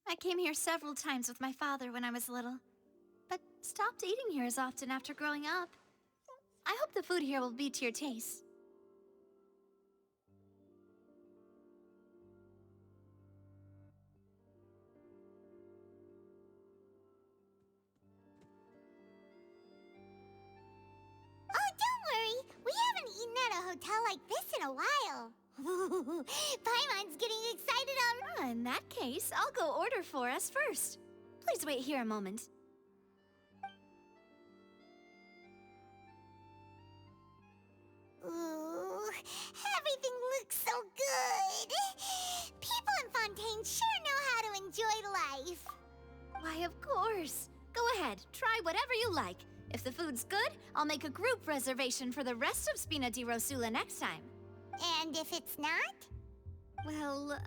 I came here several times with my father when I was little, but stopped eating here as often after growing up. I hope the food here will be to your taste. Oh, don't worry. We haven't eaten at a hotel like this in a while. Paimon's getting excited on... In that case, I'll go order for us first. Please wait here a moment. Ooh, everything looks so good. People in Fontaine sure know how to enjoy life. Why, of course. Go ahead, try whatever you like. If the food's good, I'll make a group reservation for the rest of Spina di Rosula next time. And if it's not? Well,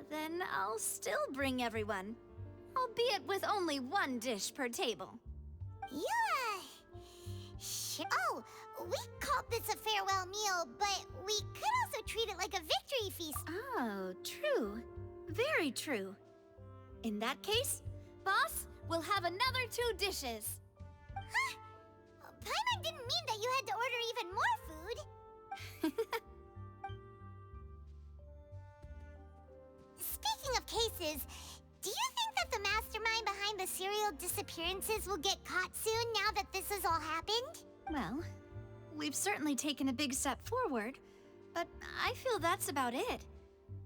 then I'll still bring everyone. Albeit with only one dish per table. Yeah. Oh, we called this a farewell meal, but we could also treat it like a victory feast. Oh, true. Very true. In that case, boss, we'll have another 2 dishes. Huh? Paimon didn't mean that you had to order even more food. Speaking of cases, do you think that the mastermind behind the serial disappearances will get caught soon now that this has all happened? Well, we've certainly taken a big step forward, but I feel that's about it.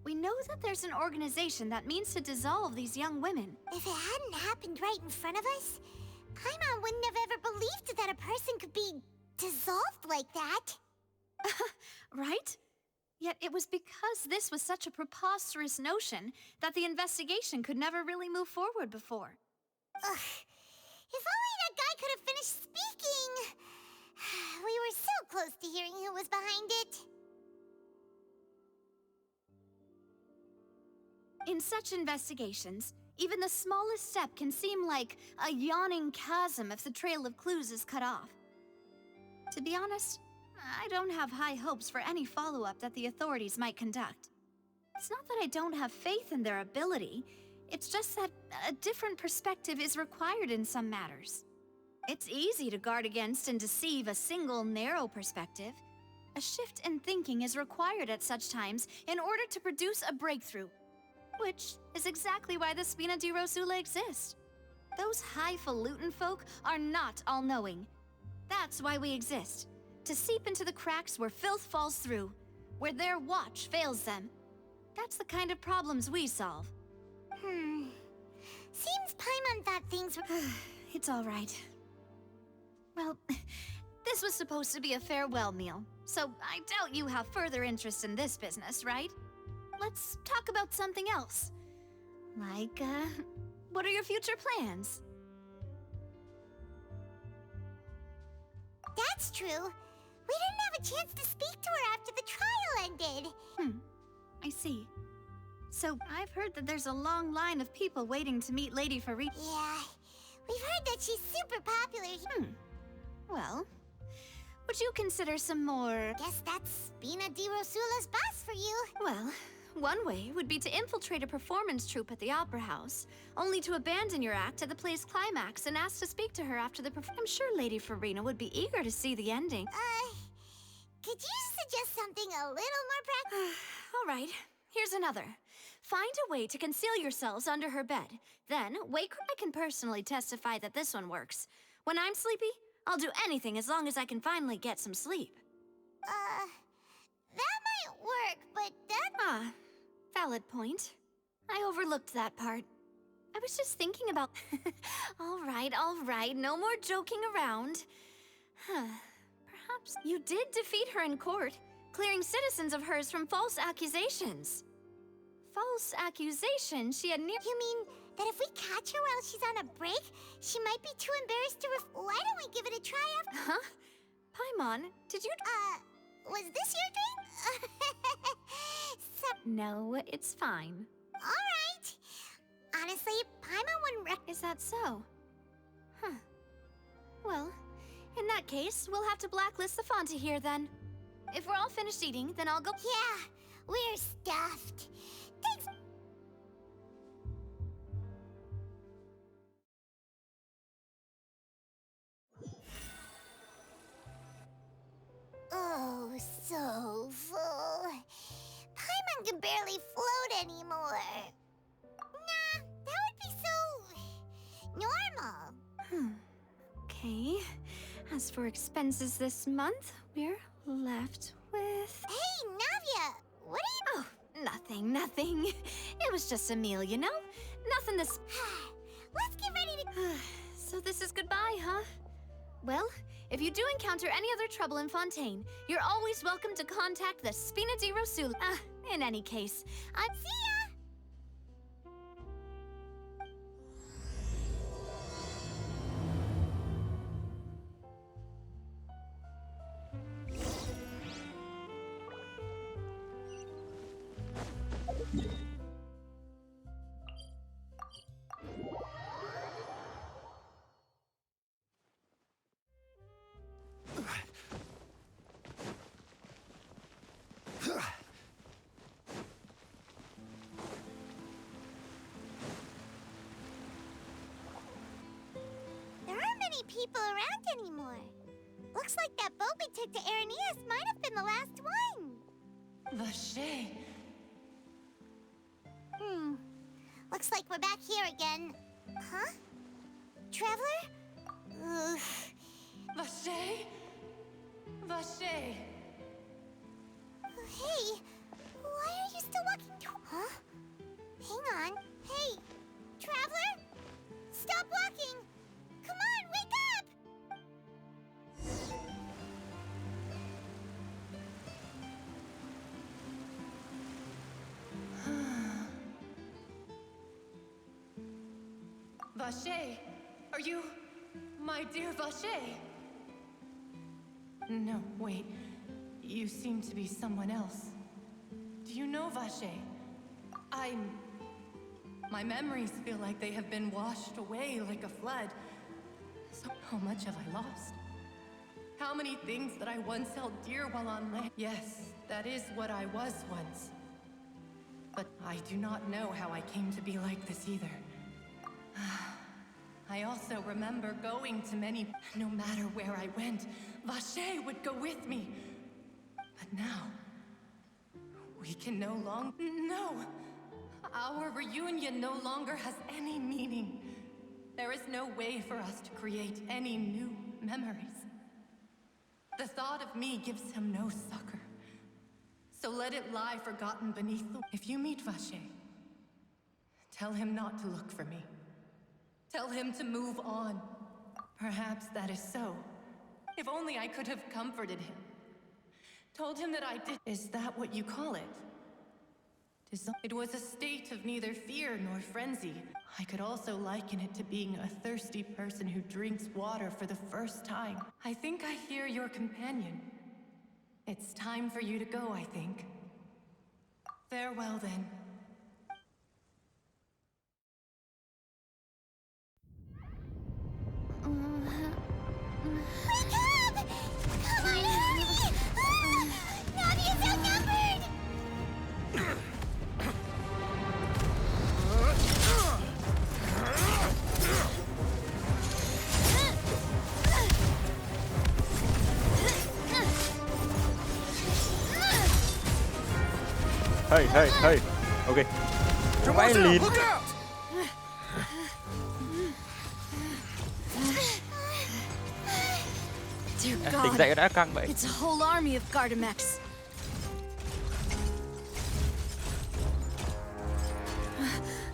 We know that there's an organization that means to dissolve these young women. If it hadn't happened right in front of us, Paimon wouldn't have ever believed that a person could be dissolved like that. Right? Yet it was because this was such a preposterous notion that the investigation could never really move forward before. Ugh. If only that guy could have finished speaking. We were so close to hearing who was behind it. In such investigations, even the smallest step can seem like a yawning chasm if the trail of clues is cut off. To be honest, I don't have high hopes for any follow-up that the authorities might conduct. It's not that I don't have faith in their ability, it's just that a different perspective is required in some matters. It's easy to guard against and deceive a single narrow perspective. A shift in thinking is required at such times in order to produce a breakthrough. Which is exactly why the Spina di Rosula exist. Those highfalutin folk are not all-knowing. That's why we exist. To seep into the cracks where filth falls through, where their watch fails them. That's the kind of problems we solve. Seems Paimon thought things were... It's all right. Well, this was supposed to be a farewell meal, so I doubt you have further interest in this business, right? Let's talk about something else. Like, what are your future plans? That's true. We didn't have a chance to speak to her after the trial ended. I see. So, I've heard that there's a long line of people waiting to meet Lady Farina. Yeah, we've heard that she's super popular. Well, would you consider some more... Guess that's Spina di Rosula's boss for you. Well, one way would be to infiltrate a performance troupe at the Opera House, only to abandon your act at the play's climax and ask to speak to her after the performance. I'm sure Lady Farina would be eager to see the ending. Could you suggest something a little more practical? All right, here's another. Find a way to conceal yourselves under her bed. Then, wake her. I can personally testify that this one works. When I'm sleepy, I'll do anything as long as I can finally get some sleep. That might work, but that... Valid point. I overlooked that part. I was just thinking about... all right, no more joking around. Perhaps you did defeat her in court, clearing citizens of hers from false accusations. False accusation she had near... You mean that if we catch her while she's on a break, she might be too embarrassed to Why don't we give it a try after... Huh? Paimon, did you... Was this your drink? No, it's fine. Alright. Honestly, Paimon wouldn't Is that so? Huh. Well, in that case, we'll have to blacklist the Fonta here then. If we're all finished eating, then I'll go... Yeah, we're stuffed. Thanks. really float anymore. Nah, that would be so normal. Okay. As for expenses this month, we're left with... Hey, Navia, what are you... Oh, nothing. It was just a meal, you know? Nothing this... Let's get ready to... So this is goodbye, huh? Well, if you do encounter any other trouble in Fontaine, you're always welcome to contact the Spina di Rosula. In any case, See ya! There aren't many people around anymore. Looks like that boat we took to Araneas might have been the last one. Vache. Looks like we're back here again. Huh? Traveler? Ugh. Vache? Vache. Hey, why are you still walking Huh? Hang on. Hey, Traveler? Stop walking! Come on, wake up! Vache, are you my dear Vache? No, wait. You seem to be someone else. Do you know Vache? My memories feel like they have been washed away like a flood. So how much have I lost? How many things that I once held dear while on land? Yes, that is what I was once. But I do not know how I came to be like this either. I also remember going to many... No matter where I went, Vache would go with me. But now... we can no longer... No! Our reunion no longer has any meaning. There is no way for us to create any new memories. The thought of me gives him no succor. So let it lie forgotten beneath the... If you meet Vache, tell him not to look for me. Tell him to move on. Perhaps that is so. If only I could have comforted him. Told him that I did... Is that what you call it? It was a state of neither fear nor frenzy. I could also liken it to being a thirsty person who drinks water for the first time. I think I hear your companion. It's time for you to go, I think. Farewell, then. Wake up! Come on, hurry! Navia's outnumbered! Hey. Ok. Máy lìn. Dear Tỉnh dậy đã căng vậy. It's a whole army of Gardamex.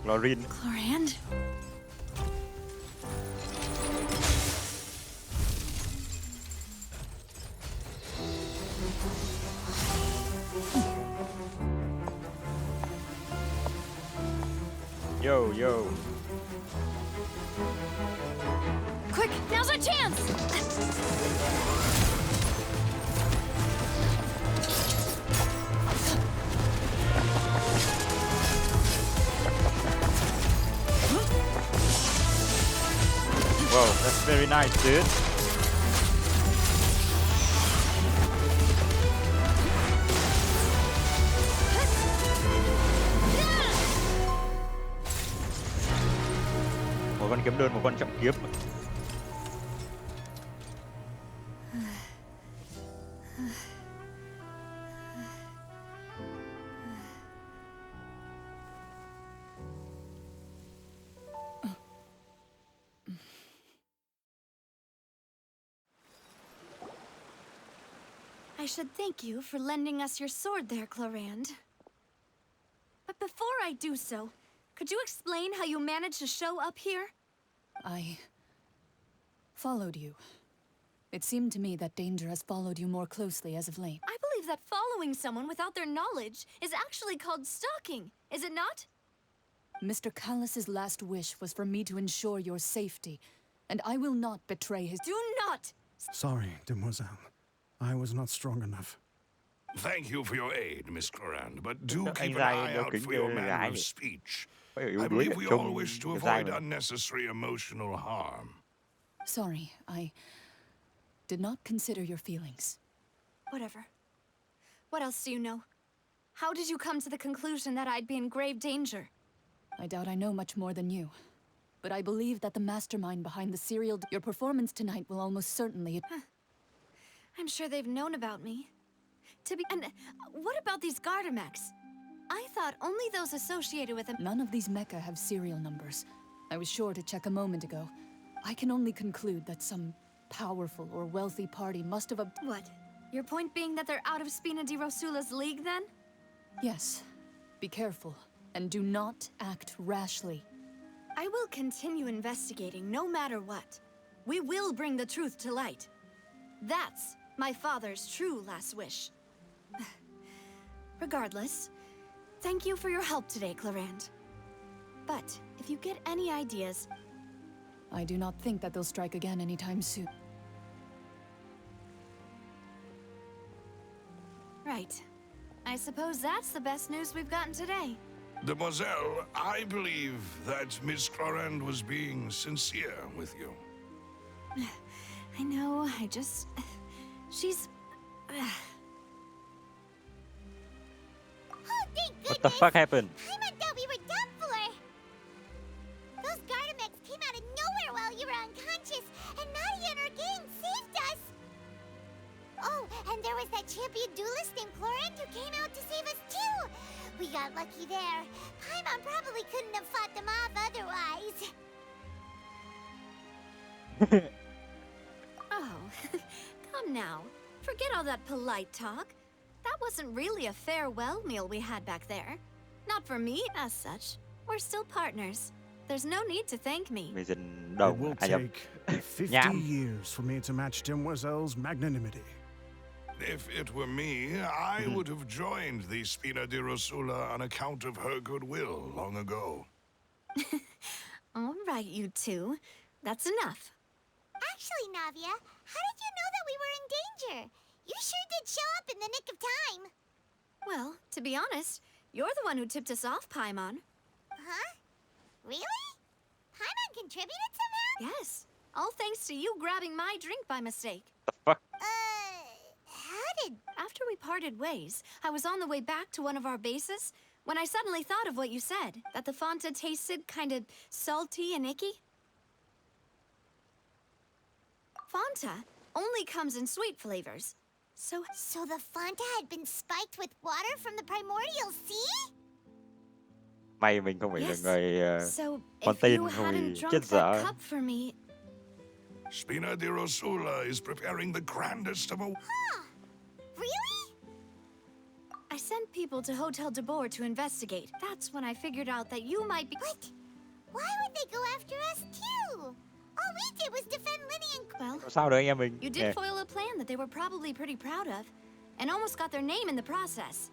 Chlorine. Chlorand? Yo. Quick, now's our chance! Wow, that's very nice, dude. Một con kiếm đơn, một con trọng kiếm. should thank you for lending us your sword there, Clarand. But before I do so, could you explain how you managed to show up here? I followed you. It seemed to me that danger has followed you more closely as of late. I believe that following someone without their knowledge is actually called stalking, is it not? Mr. Callus's last wish was for me to ensure your safety, and I will not betray his— Do not! Sorry, demoiselle. I was not strong enough. Thank you for your aid, Miss Clorand, but do Anh keep an trai eye đeo out kính for your cho manner gái of nhỉ? speech. Có yếu I đuối believe ở we trong all wish to đẹp trai avoid mà. unnecessary emotional harm. Sorry, I did not consider your feelings. Whatever. What else do you know? How did you come to the conclusion that I'd be in grave danger? I doubt I know much more than you, but I believe that the mastermind behind the serial— Your performance tonight will almost certainly— I'm sure they've known about me. And what about these Gardamex? I thought only those associated with them— None of these mecha have serial numbers. I was sure to check a moment ago. I can only conclude that some powerful or wealthy party must have What? Your point being that they're out of Spina di Rosula's league, then? Yes. Be careful, and do not act rashly. I will continue investigating no matter what. We will bring the truth to light. That's my father's true last wish. Regardless, thank you for your help today, Clorand. But if you get any ideas— I do not think that they'll strike again anytime soon. Right. I suppose that's the best news we've gotten today. Demoiselle, I believe that Miss Clorand was being sincere with you. I know, she's— Oh, thank goodness! What the fuck happened? Paimon thought we were done for. Those Gardamex came out of nowhere while you were unconscious, and Nadia and her gang saved us. Oh, and there was that champion duelist named Clorand who came out to save us too. We got lucky there. Paimon probably couldn't have fought them off otherwise. Oh, come now. Forget all that polite talk. That wasn't really a farewell meal we had back there. Not for me, as such. We're still partners. There's no need to thank me. Mày dình It đầu will à nhầm. take 50 Nhảm. years for me to match Demoiselle's magnanimity. If it were me, I would have joined the Spina di Rosula on account of her goodwill long ago. All right, you two. That's enough. Actually, Navia, how did you know that we were in danger? You sure did show up in the nick of time. Well, to be honest, you're the one who tipped us off, Paimon. Huh? Really? Paimon contributed somehow? Yes. All thanks to you grabbing my drink by mistake. The fuck? How did... After we parted ways, I was on the way back to one of our bases when I suddenly thought of what you said, that the Fonta tasted kind of salty and icky. Fonta only comes in sweet flavors. So the Fonta had been spiked with water from the primordial sea? May mình không phải là Yes. người if Fontaine you hồi hadn't chết drunk dở. that cup for me, Spina di Rosula is preparing the grandest of a... Huh. Really? I sent people to Hotel de Boer to investigate. That's when I figured out that you might be— What? Why would they go after us too? All we did was defend Linny and... Well, Sao đấy anh em mình? you did foil a plan that they were probably pretty proud of, and almost got their name in the process.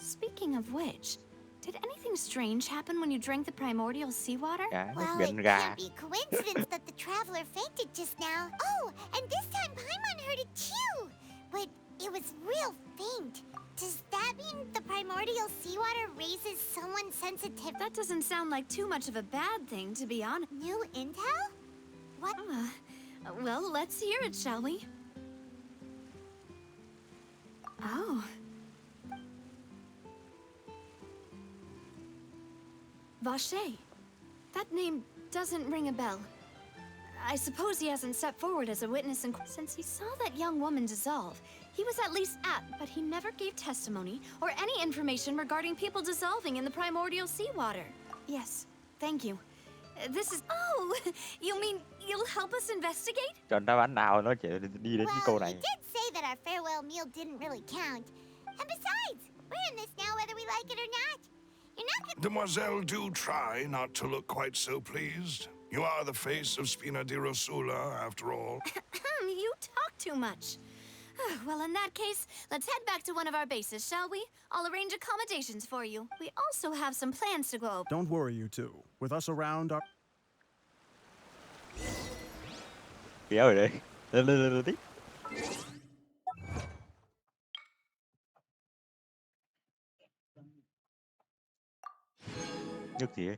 Speaking of which, did anything strange happen when you drank the primordial seawater? Gà, nước Well, biển it gà. can't be coincidence that the traveler fainted just now. Oh, and this time Paimon heard it too. But it was real faint. Does that mean the primordial seawater raises someone's sensitivity? That doesn't sound like too much of a bad thing, to be honest. New intel? What? Well, let's hear it, shall we? Oh. Vache. That name doesn't ring a bell. I suppose he hasn't stepped forward as a witness since he saw that young woman dissolve. He was at least but he never gave testimony or any information regarding people dissolving in the primordial seawater. Yes, thank you. This is... Oh, you mean you'll help us investigate? Chọn đáp án nào nó chỉ đi đến cái câu Well, này. you did say that our farewell meal didn't really count. And besides, we're in this now whether we like it or not. You're not gonna... Demoiselle, do try not to look quite so pleased. You are the face of Spina di Rosula, after all. You talk too much. Well, in that case, let's head back to one of our bases, shall we? I'll arrange accommodations for you. We also have some plans to go over. Don't worry, you two. With us around, our... Kéo ở đây. Lên tí. Nước gì ấy?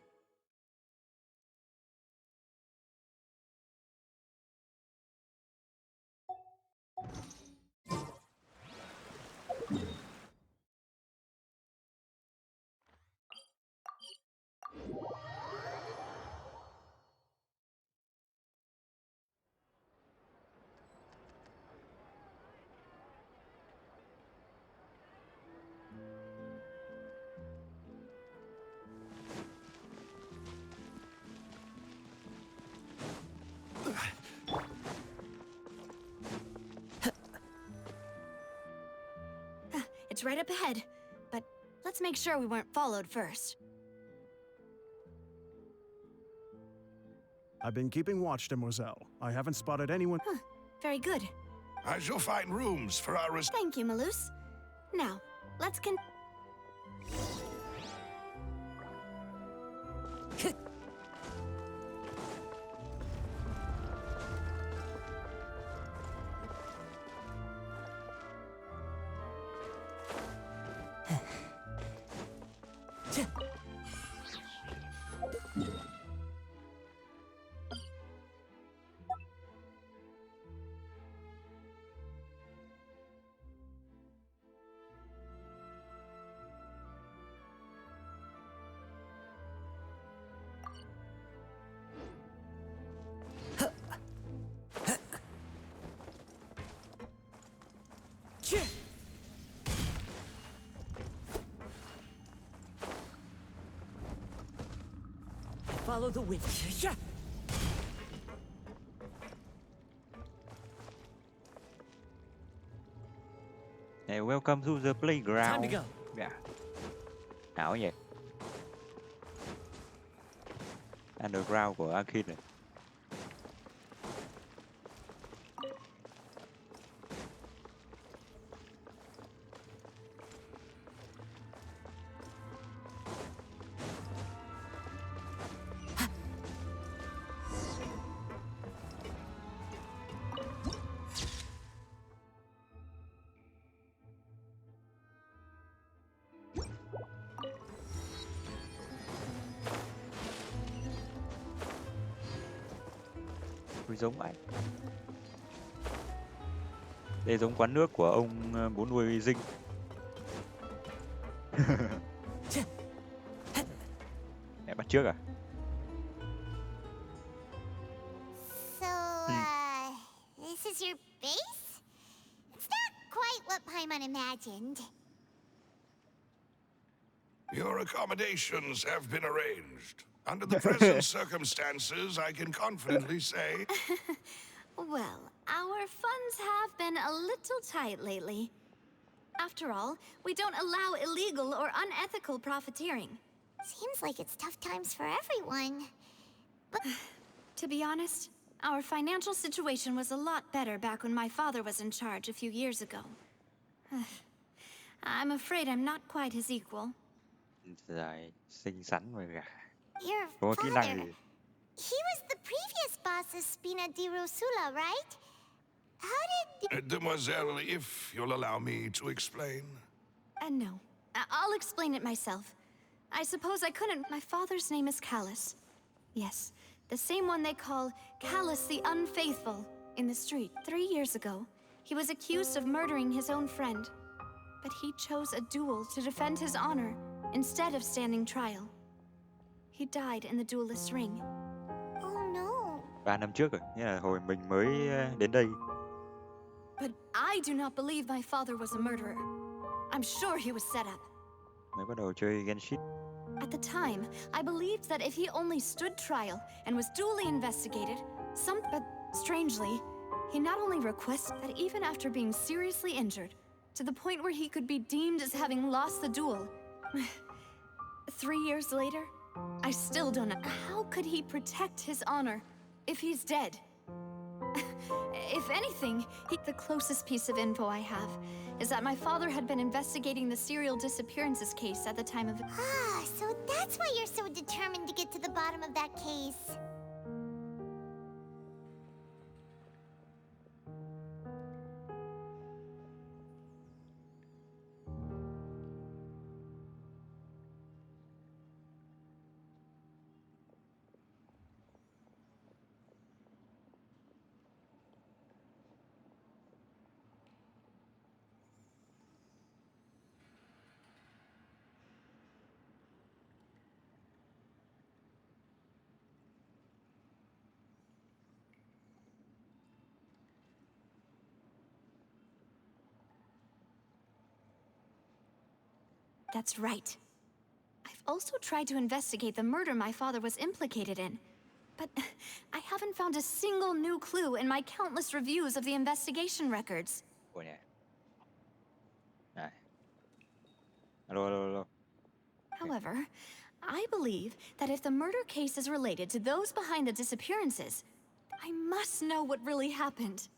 It's right up ahead, but let's make sure we weren't followed first. I've been keeping watch, Demoiselle. I haven't spotted anyone... Very good. I shall find rooms for our... Thank you, Malus. Now, let's Follow the wind. Hey, welcome to the playground. Time to go. Yeah. Ảo vậy. Underground của Akin này. Giống vậy. Đây giống quán nước của ông bố nuôi dinh. Mẹ bắt trước à? So, this is your base? It's not quite what Paimon imagined. Your accommodations have been arranged. Under the present circumstances, I can confidently say... Well, our funds have been a little tight lately. After all, we don't allow illegal or unethical profiteering. Seems like it's tough times for everyone. But To be honest, our financial situation was a lot better back when my father was in charge a few years ago. I'm afraid I'm not quite his equal. Dài, xinh xắn rồi cả. your Có kỹ năng father, gì? he was the previous boss of Spina di Rosula, right? How did... Demoiselle, if you'll allow me to explain. No. I'll explain it myself. I suppose I couldn't... My father's name is Callus. Yes, the same one they call Callus the Unfaithful in the street. 3 years ago, he was accused of murdering his own friend. But he chose a duel to defend his honor instead of standing trial. He died in the duelist's ring. Oh no. 3 năm trước rồi, nghĩa là hồi mình mới đến đây. But I do not believe my father was a murderer. I'm sure he was set up. Mới bắt đầu chơi Genshin. At the time, I believed that if he only stood trial and was duly investigated, but strangely, he not only requested that even after being seriously injured, to the point where he could be deemed as having lost the duel. 3 years later, I still don't know. How could he protect his honor if he's dead? If anything, the closest piece of info I have is that my father had been investigating the serial disappearances case at the time of... Ah, so that's why you're so determined to get to the bottom of that case. That's right. I've also tried to investigate the murder my father was implicated in, but I haven't found a single new clue in my countless reviews of the investigation records. Ủa nhỉ? Này. Alo, alo, alo. However, I believe that if the murder case is related to those behind the disappearances, I must know what really happened.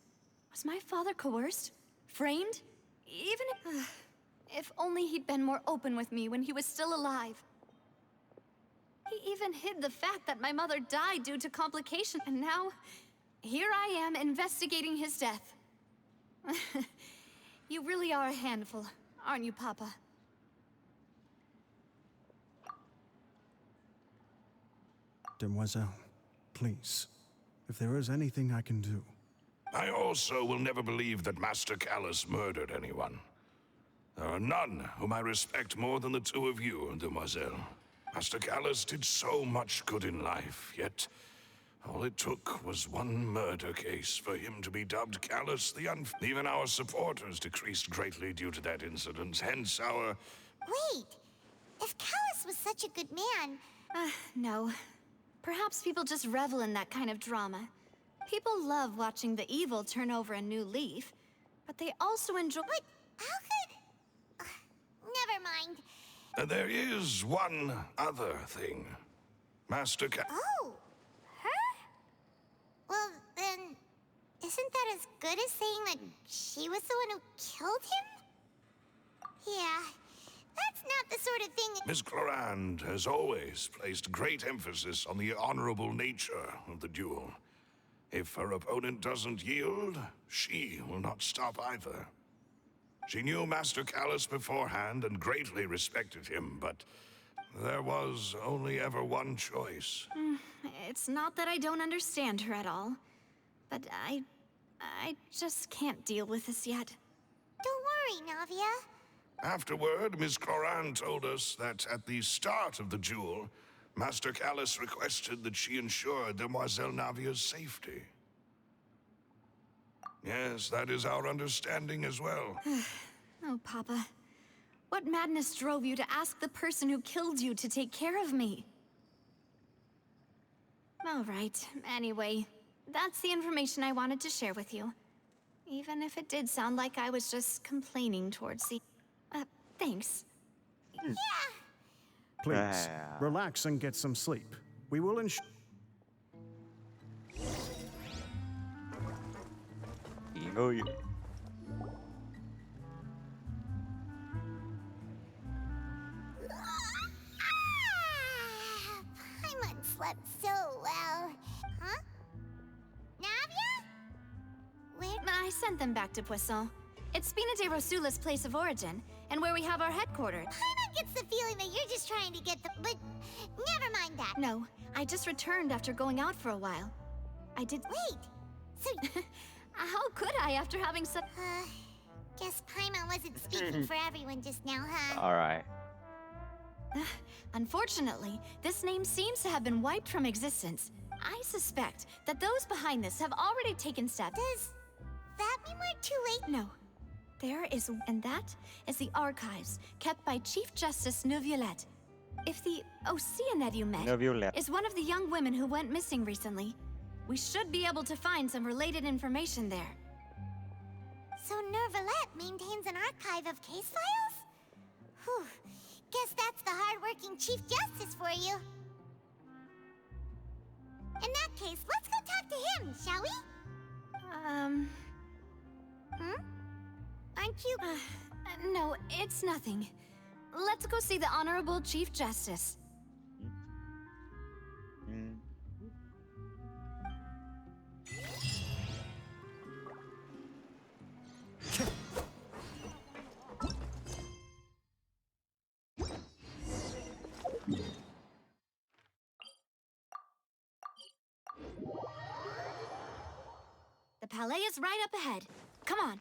Was my father coerced? Framed? Even if... If only he'd been more open with me when he was still alive. He even hid the fact that my mother died due to complications, and now, here I am investigating his death. You really are a handful, aren't you, Papa? Demoiselle, please, if there is anything I can do. I also will never believe that Master Callus murdered anyone. There are none whom I respect more than the two of you, Demoiselle. Master Callus did so much good in life, yet all it took was one murder case for him to be dubbed Callus the Even our supporters decreased greatly due to that incident, hence our... Wait, if Callus was such a good man... No. Perhaps people just revel in that kind of drama. People love watching the evil turn over a new leaf, but they also enjoy... But how could... Never mind. There is one other thing. Master Callus... Oh, her? Well, then, isn't that as good as saying that she was the one who killed him? Yeah, that's not the sort of thing that... Miss Clorand has always placed great emphasis on the honorable nature of the duel. If her opponent doesn't yield, she will not stop either. She knew Master Callus beforehand and greatly respected him, but there was only ever one choice. It's not that I don't understand her at all, but I just can't deal with this yet. Don't worry, Navia. Afterward, Miss Clorand told us that at the start of the duel, Master Callus requested that she ensure Demoiselle Navia's safety. Yes, that is our understanding as well. Oh, Papa. What madness drove you to ask the person who killed you to take care of me? All right. Anyway, that's the information I wanted to share with you. Even if it did sound like I was just complaining towards the... thanks. Yeah. Please, relax and get some sleep. We will ensure... Nghỉ ngơi. Paimon slept so well. Huh? Navia? Where? I sent them back to Poisson. It's Spina de Rosula's place of origin, and where we have our headquarters. Paimon gets the feeling that you're just trying to get the... But never mind that. No, I just returned after going out for a while. I did... Wait, so... How could I after having such... Guess Paimon wasn't speaking for everyone just now, huh? Alright. Unfortunately, this name seems to have been wiped from existence. I suspect that those behind this have already taken steps. Does that mean we're too late? No. There is... And that is the archives kept by Chief Justice Neuvillette. If the Oceanid you met Nervulette. is one of the young women who went missing recently, we should be able to find some related information there. So Nervalette maintains an archive of case files? Whew. Guess that's the hard-working Chief Justice for you. In that case, let's go talk to him, shall we? Aren't you... No, it's nothing. Let's go see the Honorable Chief Justice. The palais is right up ahead. Come on.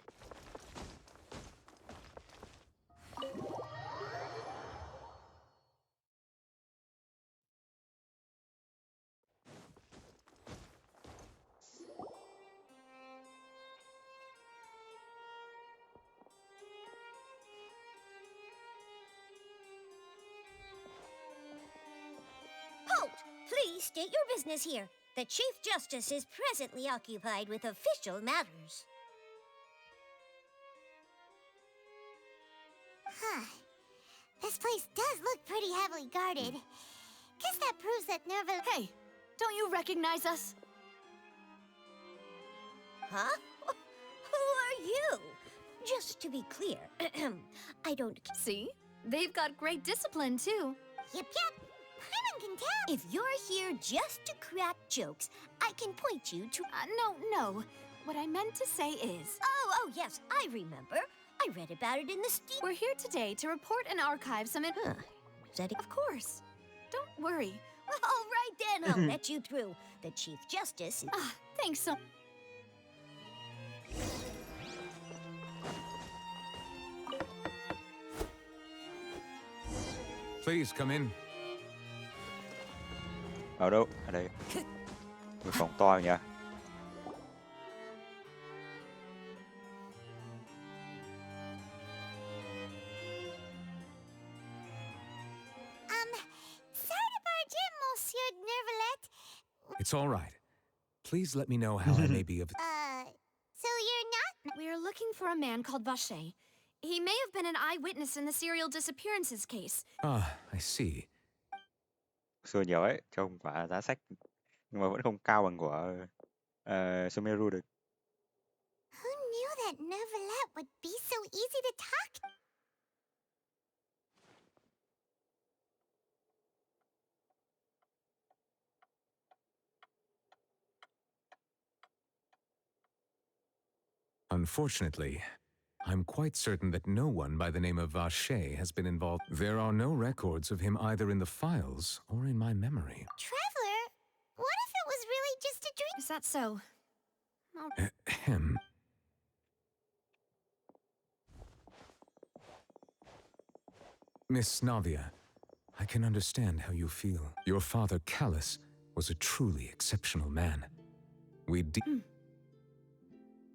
Halt! Please state your business here. The Chief Justice is presently occupied with official matters. Huh. This place does look pretty heavily guarded. Guess that proves that Nerva... Hey, don't you recognize us? Huh? Who are you? Just to be clear, I don't... See? They've got great discipline, too. Yep. Paimon can tell. If you're here just to crack jokes, I can point you to... No. What I meant to say is... Oh, yes, I remember. I read about it in the Steam... We're here today to report and archive some... Huh. Is that it? Of course. Don't worry. All right, then. I'll let you through. The Chief Justice is... Thanks so... Please come in. Ở đâu? Ở đây. Một phòng to nhỉ? Sorry to barge in, Monsieur Nervalette. It's all right. Please let me know how I may be of... So you're not... We're looking for a man called Vache. He may have been an eyewitness in the serial disappearances case. Ah, I see. Xưa nhiều ấy, trông quả giá sách nhưng mà vẫn không cao bằng của Sumeru được. Who knew that Nervalette would be so easy to talk? Unfortunately, I'm quite certain that no one by the name of Vache has been involved. There are no records of him either in the files or in my memory. Traveler, what if it was really just a dream? Is that so? Ahem. Miss Navia, I can understand how you feel. Your father, Callus, was a truly exceptional man.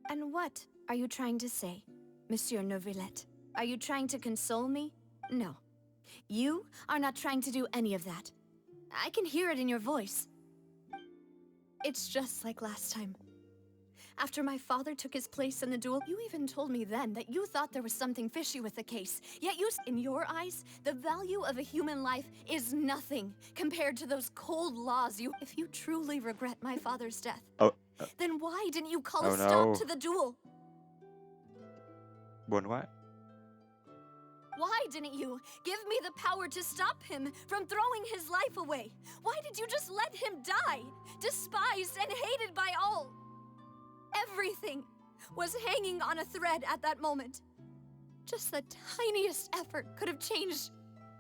And what are you trying to say, Monsieur Neuvillette? Are you trying to console me? No. You are not trying to do any of that. I can hear it in your voice. It's just like last time. After my father took his place in the duel, you even told me then that you thought there was something fishy with the case. Yet in your eyes, the value of a human life is nothing compared to those cold laws you... If you truly regret my father's death, then why didn't you call a stop to the duel? Buồn quá. Why didn't you give me the power to stop him from throwing his life away? Why did you just let him die, despised and hated by all? Everything was hanging on a thread at that moment. Just the tiniest effort could have changed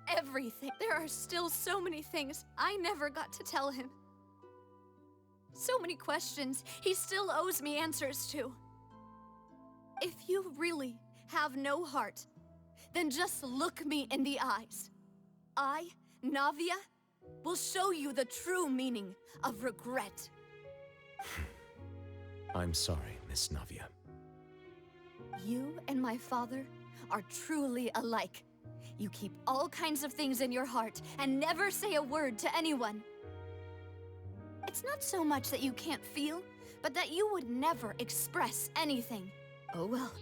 everything. There are still so many things I never got to tell him. So many questions he still owes me answers to. If you really have no heart, then just look me in the eyes. I, Navia, will show you the true meaning of regret. I'm sorry, Miss Navia. You and my father are truly alike. You keep all kinds of things in your heart and never say a word to anyone. It's not so much that you can't feel, but that you would never express anything. Oh well.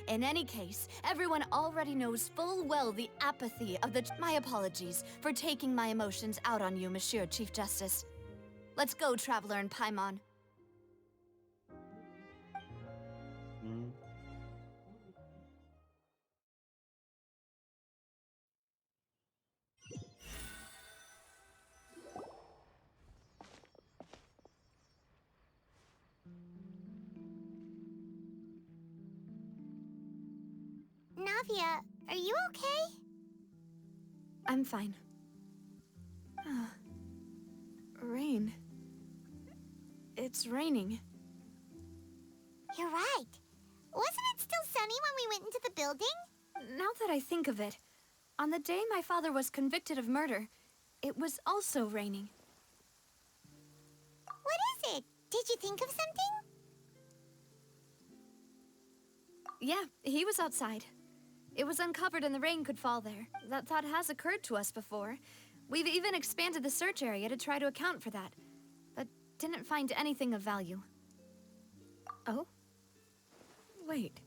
In any case, everyone already knows full well the apathy of the... My apologies for taking my emotions out on you, Monsieur Chief Justice. Let's go, Traveler and Paimon. Ừ. Navia, are you okay? I'm fine. Rain. It's raining. You're right. Wasn't it still sunny when we went into the building? Now that I think of it, on the day my father was convicted of murder, it was also raining. What is it? Did you think of something? Yeah, he was outside. It was uncovered and the rain could fall there. That thought has occurred to us before. We've even expanded the search area to try to account for that, but didn't find anything of value. Oh? Wait.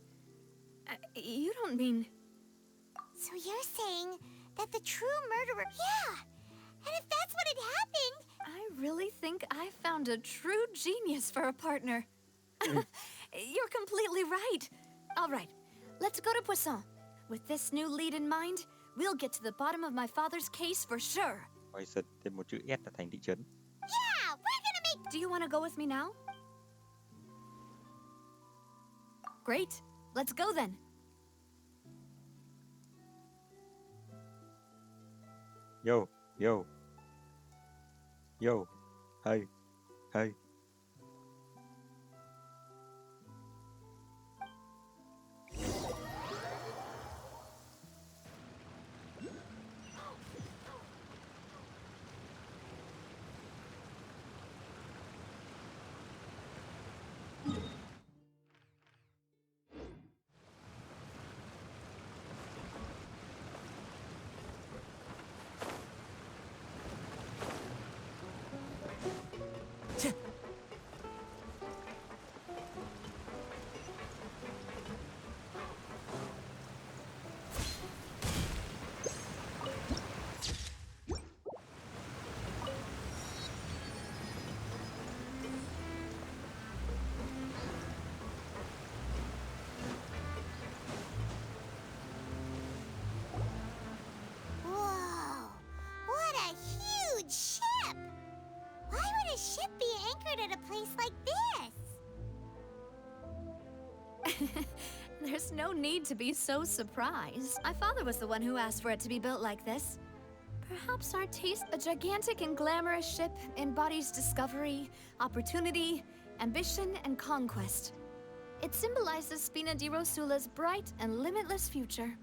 You don't mean... So you're saying that the true murderer... Yeah! And if that's what had happened... I really think I found a true genius for a partner. You're completely right. All right, let's go to Poisson. With this new lead in mind, we'll get to the bottom of my father's case for sure. Poison thêm một chữ S là thành thị trấn. Yeah, we're gonna make... Do you want to go with me now? Great. Let's go then. Yo, yo. Yo. Hey. Hey. Whoa! What a huge ship! Why would a ship be anchored at a place like this? There's no need to be so surprised. My father was the one who asked for it to be built like this. Perhaps our taste... A gigantic and glamorous ship embodies discovery, opportunity, ambition, and conquest. It symbolizes Spina di Rosula's bright and limitless future.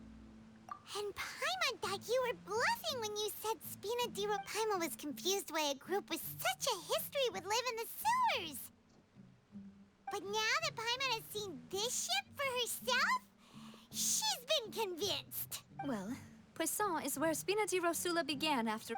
And Paimon thought you were bluffing when you said Spina di Paimon was confused why a group with such a history would live in the sewers. But now that Paimon has seen this ship for herself, she's been convinced. Well, Poisson is where Spina di Rosula began after...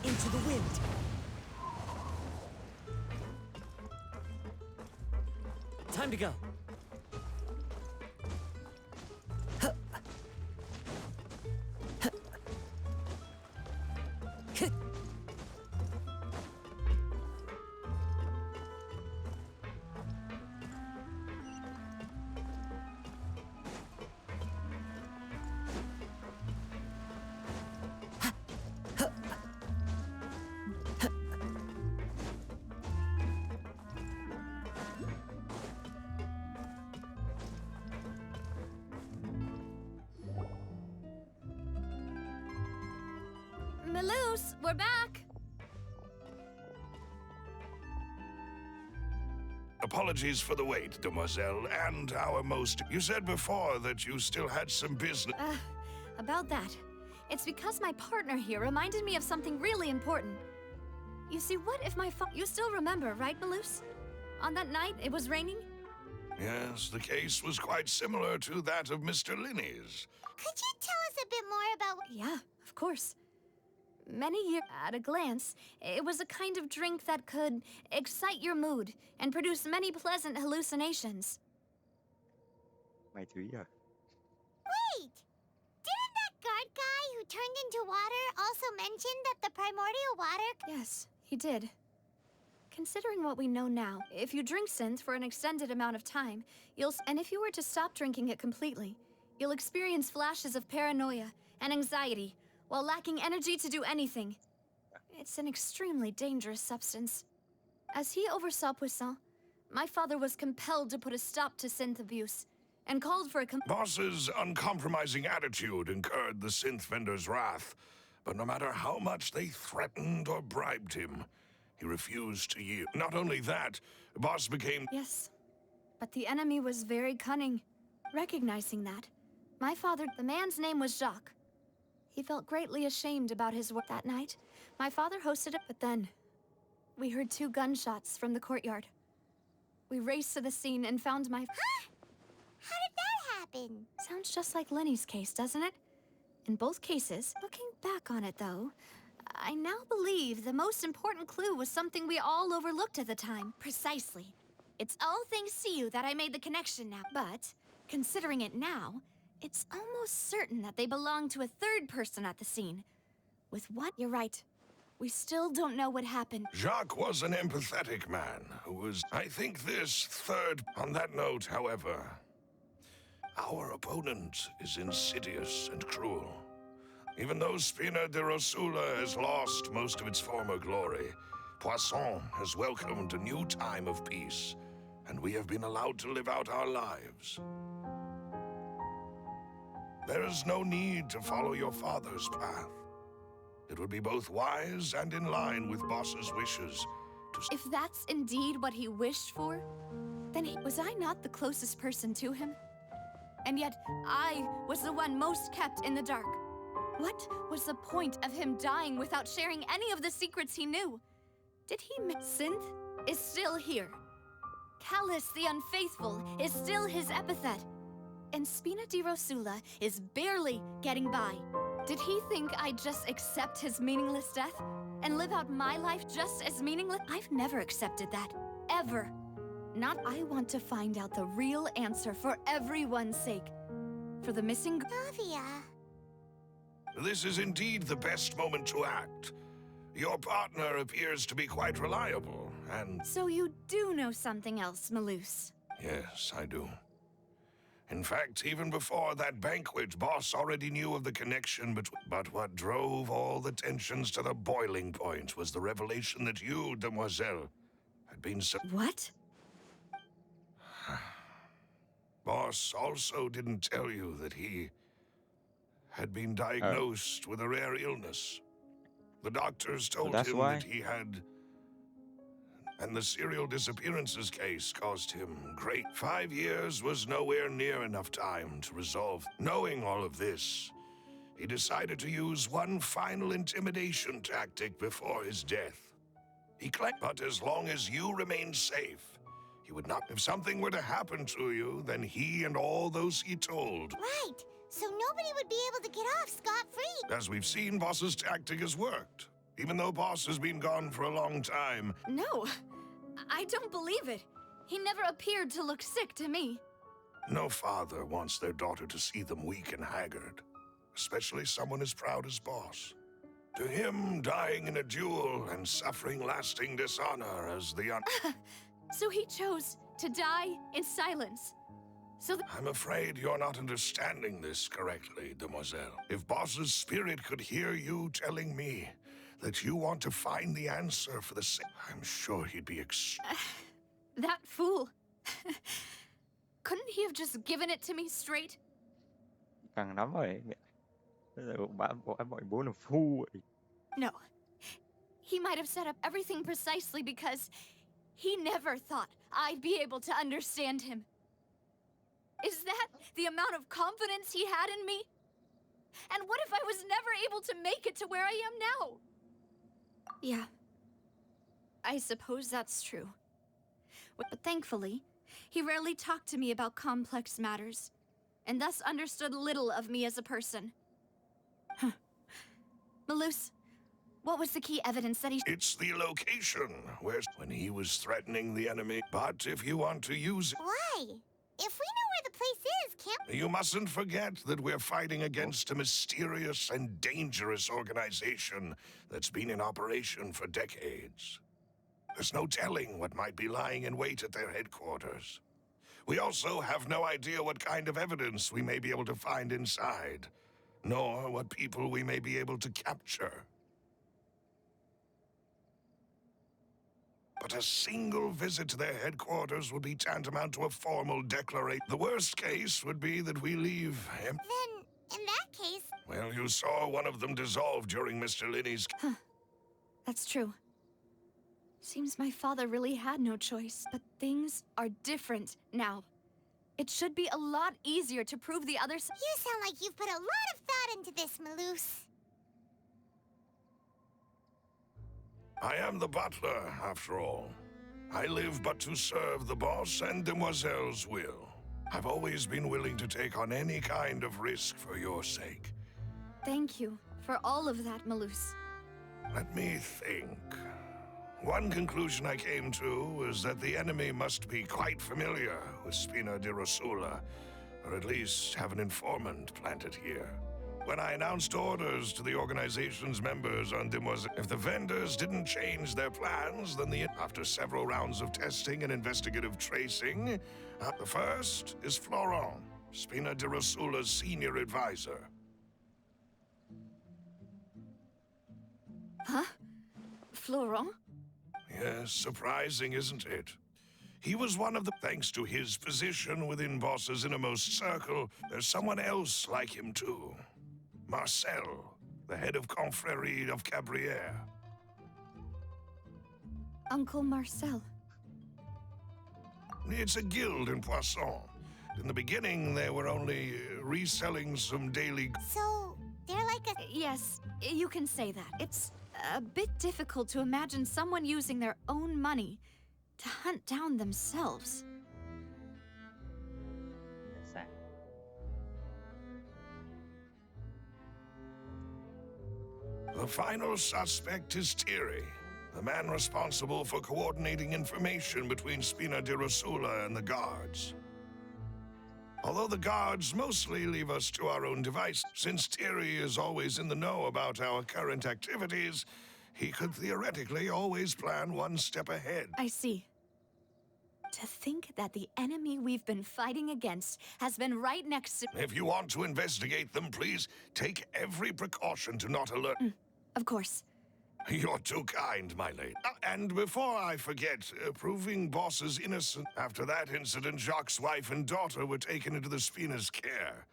Into the wind. Time to go. Maloose, we're back. Apologies for the wait, demoiselle, and our most... You said before that you still had some business... About that. It's because my partner here reminded me of something really important. You see, what if You still remember, right, Maloose? On that night, it was raining? Yes, the case was quite similar to that of Mr. Linney's. Could you tell us a bit more about... Yeah, of course. Many years at a glance, it was a kind of drink that could excite your mood and produce many pleasant hallucinations. Mày thúy à? Wait! Didn't that guard guy who turned into water also mention that the primordial water... Yes, he did. Considering what we know now, if you drink synth for an extended amount of time, and if you were to stop drinking it completely, you'll experience flashes of paranoia and anxiety while lacking energy to do anything. It's an extremely dangerous substance. As he oversaw Poisson, my father was compelled to put a stop to synth abuse and called for a Boss's uncompromising attitude incurred the synth vendor's wrath, but no matter how much they threatened or bribed him, he refused to yield. Not only that, Boss became... Yes, but the enemy was very cunning. Recognizing that, my father, the man's name was Jacques. He felt greatly ashamed about his work that night. My father hosted it, but then we heard 2 gunshots from the courtyard. We raced to the scene and found my... Huh? How did that happen? Sounds just like Lenny's case, doesn't it? In both cases, looking back on it though, I now believe the most important clue was something we all overlooked at the time. Precisely. It's all thanks to you that I made the connection now. But, considering it now, it's almost certain that they belong to a third person at the scene. With what? You're right. We still don't know what happened. Jacques was an empathetic man who was... I think this third... On that note, however, our opponent is insidious and cruel. Even though Spina de Rosula has lost most of its former glory, Poisson has welcomed a new time of peace, and we have been allowed to live out our lives. There is no need to follow your father's path. It would be both wise and in line with Boss's wishes to... If that's indeed what he wished for, then was I not the closest person to him? And yet, I was the one most kept in the dark. What was the point of him dying without sharing any of the secrets he knew? Did he miss... Synth is still here. Callus the Unfaithful is still his epithet. And Spina di Rosula is barely getting by. Did he think I'd just accept his meaningless death and live out my life just as meaningless? I've never accepted that. Ever. Not I want to find out the real answer for everyone's sake. For the missing... Davia. This is indeed the best moment to act. Your partner appears to be quite reliable, and... So you do know something else, Maloose? Yes, I do. In fact, even before that banquet, Boss already knew of the connection between... But what drove all the tensions to the boiling point was the revelation that you, demoiselle, had been so... What? Boss also didn't tell you that he had been diagnosed with a rare illness. The doctors told him that he had... And the serial disappearances case cost him great... 5 years was nowhere near enough time to resolve. Knowing all of this, he decided to use one final intimidation tactic before his death. He claimed, but as long as you remained safe, he would not... If something were to happen to you, then he and all those he told... Right, so nobody would be able to get off scot-free. As we've seen, Boss's tactic has worked. Even though Boss has been gone for a long time. No, I don't believe it. He never appeared to look sick to me. No father wants their daughter to see them weak and haggard, especially someone as proud as Boss. To him, dying in a duel and suffering lasting dishonor as the So he chose to die in silence. So I'm afraid you're not understanding this correctly, demoiselle. If Boss's spirit could hear you telling me that you want to find the answer for the I'm sure he'd be that fool. Couldn't he have just given it to me straight? Căng lắm rồi. Bố là phu vậy. No. He might have set up everything precisely because he never thought I'd be able to understand him. Is that the amount of confidence he had in me? And what if I was never able to make it to where I am now? Yeah. I suppose that's true. But thankfully, he rarely talked to me about complex matters, and thus understood little of me as a person. Huh. Malus, what was the key evidence that he... It's the location when he was threatening the enemy. But if you want to use it, Why? If we know where the place is, can't... you mustn't forget that we're fighting against a mysterious and dangerous organization that's been in operation for decades. There's no telling what might be lying in wait at their headquarters. We also have no idea what kind of evidence we may be able to find inside, nor what people we may be able to capture. But a single visit to their headquarters would be tantamount to a formal declaration. The worst case would be that we leave him. Then, in that case... Well, you saw one of them dissolve during Mr. Linney's... Huh. That's true. Seems my father really had no choice, but things are different now. It should be a lot easier to prove the other side. You sound like you've put a lot of thought into this, Malus. I am the butler, after all. I live but to serve the boss and Demoiselle's will. I've always been willing to take on any kind of risk for your sake. Thank you for all of that, Malus. Let me think. One conclusion I came to was that the enemy must be quite familiar with Spina di Rosula, or at least have an informant planted here. When I announced orders to the organization's members on Demoiselle, if the vendors didn't change their plans, then after several rounds of testing and investigative tracing, the first is Florent, Spina di Rosula's senior advisor. Huh? Florent? Yes, surprising, isn't it? He was one of the... Thanks to his position within Boss's innermost circle, there's someone else like him too. Marcel, the head of Confrérie of Cabrières. Uncle Marcel. It's a guild in Poisson. In the beginning, they were only reselling some daily... So, they're like a... Yes, you can say that. It's a bit difficult to imagine someone using their own money to hunt down themselves. The final suspect is Thierry, the man responsible for coordinating information between Spina di Rosula and the guards. Although the guards mostly leave us to our own devices, since Thierry is always in the know about our current activities, he could theoretically always plan one step ahead. I see. To think that the enemy we've been fighting against has been right next to... If you want to investigate them, please take every precaution to not alert... Of course. You're too kind, my lady. And before I forget, proving Boss's innocent... After that incident, Jacques' wife and daughter were taken into the Spina's care.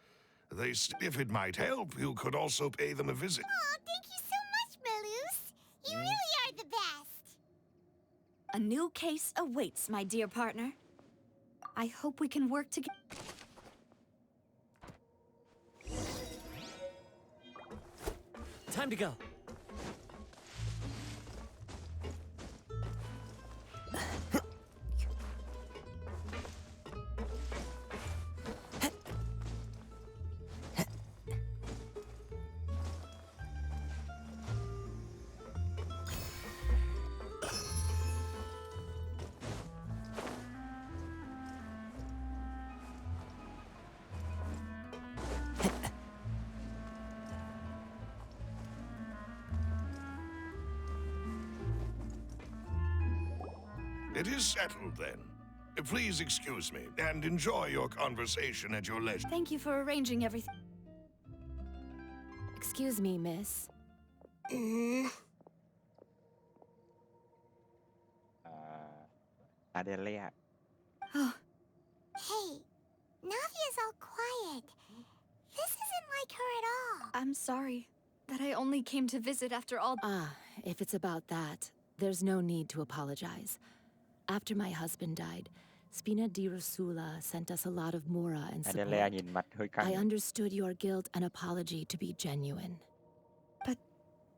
If it might help, you could also pay them a visit. Aw, thank you so much, Malus. You really are the best. A new case awaits, my dear partner. I hope we can work together. Time to go. It is settled, then. Please excuse me, and enjoy your conversation at your leisure. Thank you for arranging everything. Excuse me, miss. Adelia. Oh, Hey, Navia's all quiet. This isn't like her at all. I'm sorry. that I only came to visit after all. Ah, if it's about that, there's no need to apologize. After my husband died, Spina di Rosula sent us a lot of mora and Adelia support. nhìn mặt hơi I căng. understood your guilt and apology to be genuine. But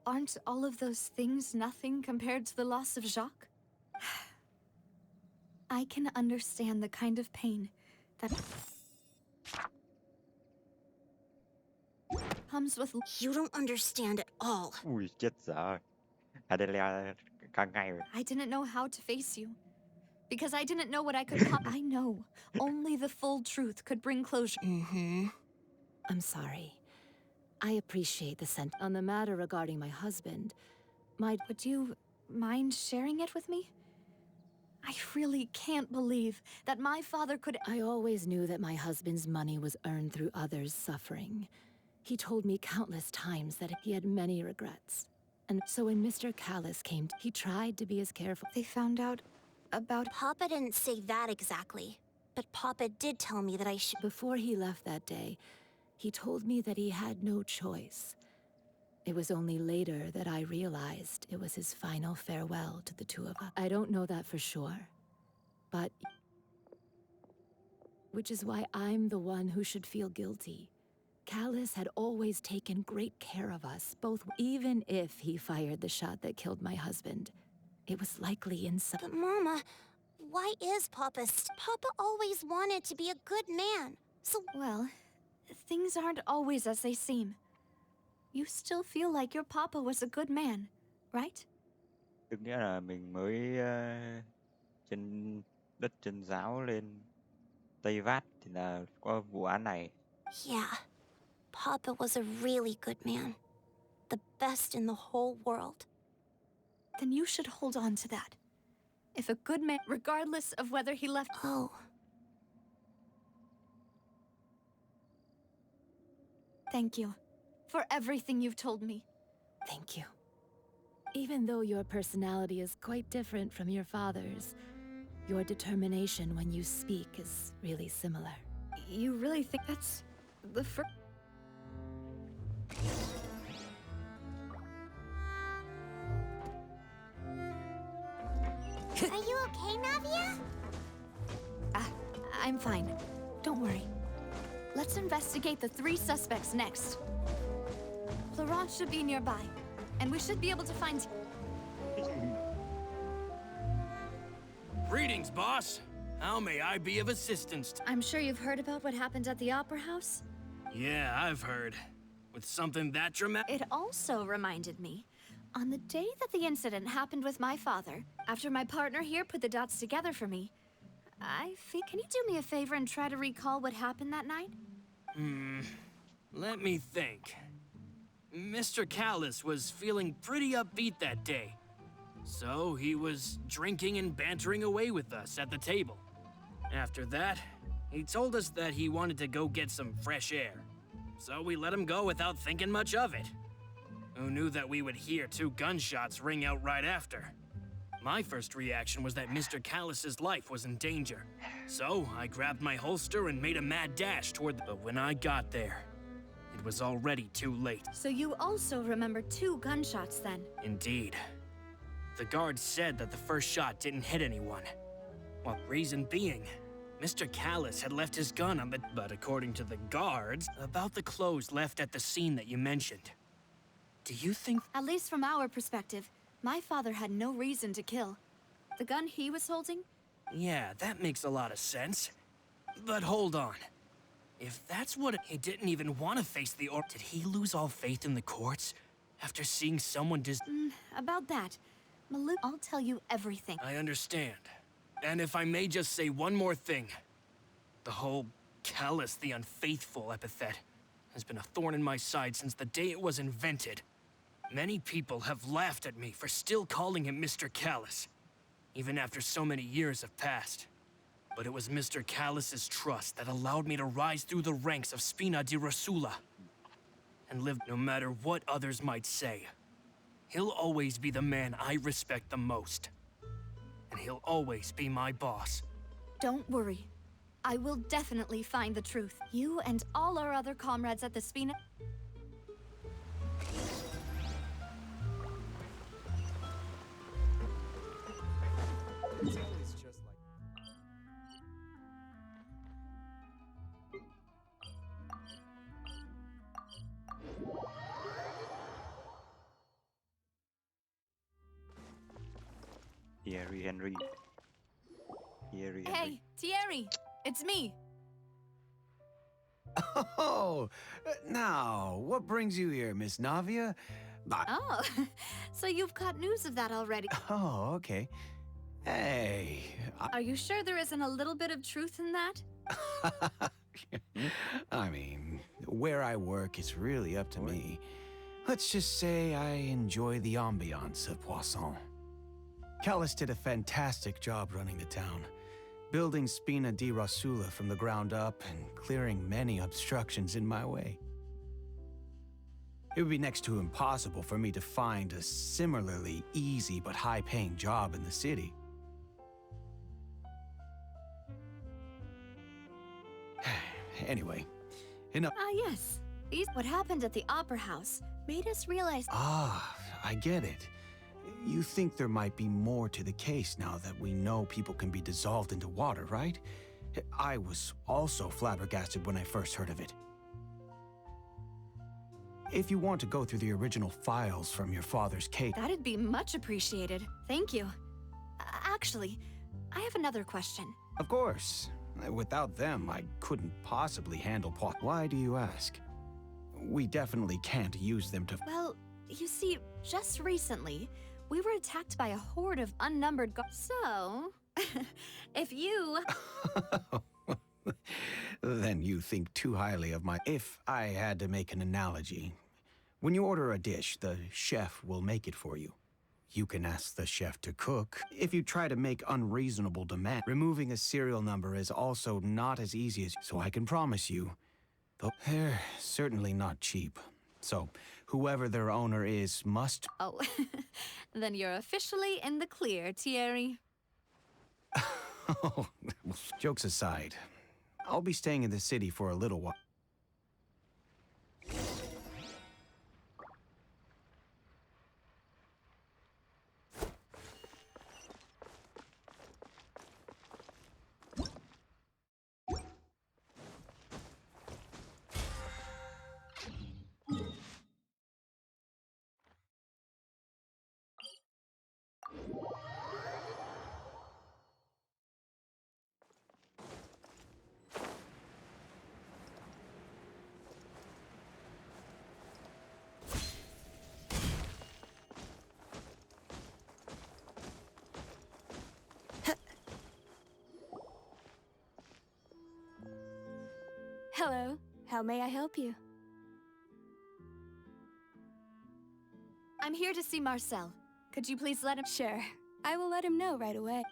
aren't all of those things nothing compared to the loss of Jacques? I can understand the kind of pain that comes with. You don't understand at all. Ui, chết dở. Adelia căng ngay rồi. I didn't know how to face you. Because I didn't know what I could I know. Only the full truth could bring closure. Mm-hmm. I'm sorry. I appreciate the on the matter regarding my husband. Would you mind sharing it with me? I really can't believe that my father could. I always knew that my husband's money was earned through others' suffering. He told me countless times that he had many regrets. And so when Mr. Callis came, he tried to be as careful. They found out about. Papa didn't say that exactly. But Papa did tell me that I should. Before he left that day, he told me that he had no choice. It was only later that I realized it was his final farewell to the two of us. I don't know that for sure, but... Which is why I'm the one who should feel guilty. Callis had always taken great care of us, both. Even if he fired the shot that killed my husband, it was likely in some... But Mama, why is Papa Papa always wanted to be a good man. So... Well, things aren't always as they seem. You still feel like your papa was a good man, right? Tức nghĩa là mình mới trên đất chân giáo lên Tây Vát thì là có vụ án này. Yeah, Papa was a really good man. The best in the whole world. Then you should hold on to that. If a good man, regardless of whether he left... Oh. Thank you for everything you've told me. Thank you. Even though your personality is quite different from your father's, your determination when you speak is really similar. You really think that's the first... Are you okay, Navia? I'm fine. Don't worry. Let's investigate the 3 suspects next. Florence should be nearby, and we should be able to find... Greetings, boss. How may I be of assistance? I'm sure you've heard about what happened at the Opera House? Yeah, I've heard. With something that dramatic? It also reminded me, on the day that the incident happened with my father, after my partner here put the dots together for me, can you do me a favor and try to recall what happened that night? Let me think. Mr. Callis was feeling pretty upbeat that day. So he was drinking and bantering away with us at the table. After that, he told us that he wanted to go get some fresh air. So we let him go without thinking much of it. Who knew that we would hear 2 gunshots ring out right after? My first reaction was that Mr. Callis's life was in danger. So I grabbed my holster and made a mad dash toward But when I got there, it was already too late. So you also remember 2 gunshots then? Indeed. The guards said that the first shot didn't hit anyone. Well, reason being, Mr. Callis had left his gun on the... But according to the guards, about the clothes left at the scene that you mentioned. Do you think... At least from our perspective, my father had no reason to kill. The gun he was holding? Yeah, that makes a lot of sense. But hold on. If that's what he didn't even want to face the Did he lose all faith in the courts after seeing someone About that, Malou, I'll tell you everything. I understand. And if I may just say one more thing. The whole Callis the Unfaithful epithet has been a thorn in my side since the day it was invented. Many people have laughed at me for still calling him Mr. Callis, even after so many years have passed. But it was Mr. Callis's trust that allowed me to rise through the ranks of Spina di Rosula and live no matter what others might say. He'll always be the man I respect the most. And he'll always be my boss. Don't worry. I will definitely find the truth. You and all our other comrades at the Spina... Thierry Henry. Thierry Henry. Hey, Thierry! It's me! Oh, now, what brings you here, Miss Navia? Oh, so you've got news of that already. Oh, okay. Hey, Are you sure there isn't a little bit of truth in that? I mean, where I work is really up to me. Let's just say I enjoy the ambiance of Poisson. Callus did a fantastic job running the town, building Spina di Rosula from the ground up and clearing many obstructions in my way. It would be next to impossible for me to find a similarly easy but high-paying job in the city. Anyway, enough. Ah, yes. What happened at the Opera House made us realize... Ah, I get it. You think there might be more to the case now that we know people can be dissolved into water, right? I was also flabbergasted when I first heard of it. If you want to go through the original files from your father's case... That'd be much appreciated. Thank you. Actually, I have another question. Of course. Without them, I couldn't possibly handle pot. Why do you ask? We definitely can't use them to... Well, you see, just recently, we were attacked by a horde of unnumbered So, if you... Then you think too highly of my... If I had to make an analogy, when you order a dish, the chef will make it for you. You can ask the chef to cook. If you try to make unreasonable demand, removing a serial number is also not as easy as... So I can promise you, though they're certainly not cheap. So, whoever their owner is must... Oh, then you're officially in the clear, Thierry. Oh, jokes aside, I'll be staying in the city for a little while. Hello. How may I help you? I'm here to see Marcel. Could you please let him... Sure. I will let him know right away.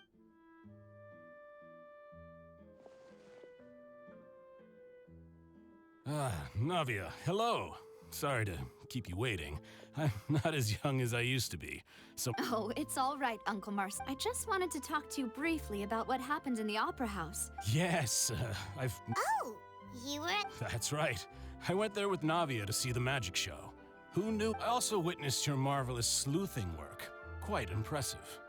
Navia, hello. Sorry to keep you waiting. I'm not as young as I used to be, so... Oh, it's all right, Uncle Marcel. I just wanted to talk to you briefly about what happened in the Opera House. Yes, I've... Oh, you were at... That's right. I went there with Navia to see the magic show. Who knew? I also witnessed your marvelous sleuthing work. Quite impressive.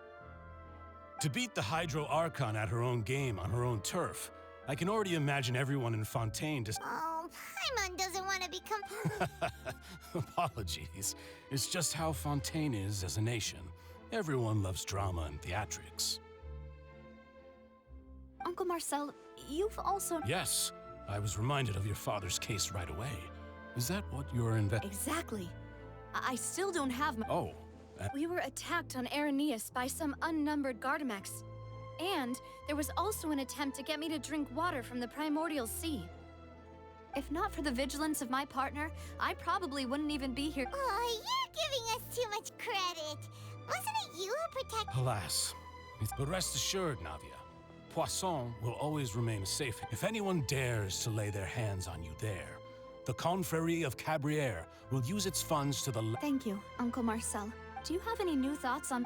To beat the Hydro Archon at her own game on her own turf, I can already imagine everyone in Fontaine just... Oh, Paimon doesn't want to become... Apologies. It's just how Fontaine is as a nation. Everyone loves drama and theatrics. Uncle Marcel, you've also... Yes, I was reminded of your father's case right away. Is that what you're Exactly. I still don't have my... Oh. We were attacked on Araneus by some unnumbered Gardamex. And there was also an attempt to get me to drink water from the primordial sea. If not for the vigilance of my partner, I probably wouldn't even be here. Oh, you're giving us too much credit. Wasn't it you who protected... Alas. But rest assured, Navia, Poisson will always remain safe. If anyone dares to lay their hands on you there, the Confrérie of Cabrières will use its funds to the... Thank you, Uncle Marcel. Do you have any new thoughts on...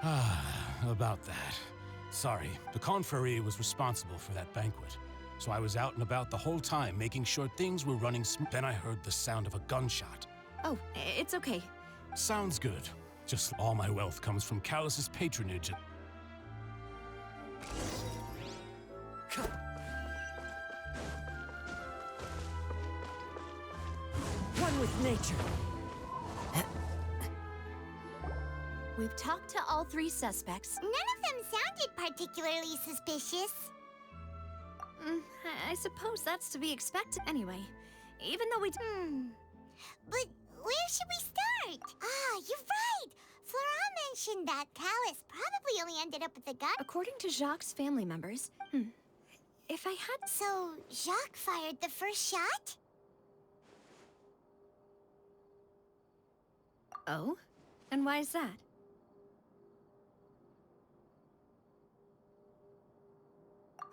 About that. Sorry, the Confrérie was responsible for that banquet. So I was out and about the whole time, making sure things were running smooth. Then I heard the sound of a gunshot. Oh, it's okay. Sounds good. Just all my wealth comes from Callus's patronage. One with nature. We've talked to all 3 suspects. None of them sounded particularly suspicious. I suppose that's to be expected anyway. Even though we... But where should we start? Ah, you're right! Flora mentioned that Callus probably only ended up with the gun. According to Jacques' family members, if I had... So, Jacques fired the first shot? Oh? And why is that?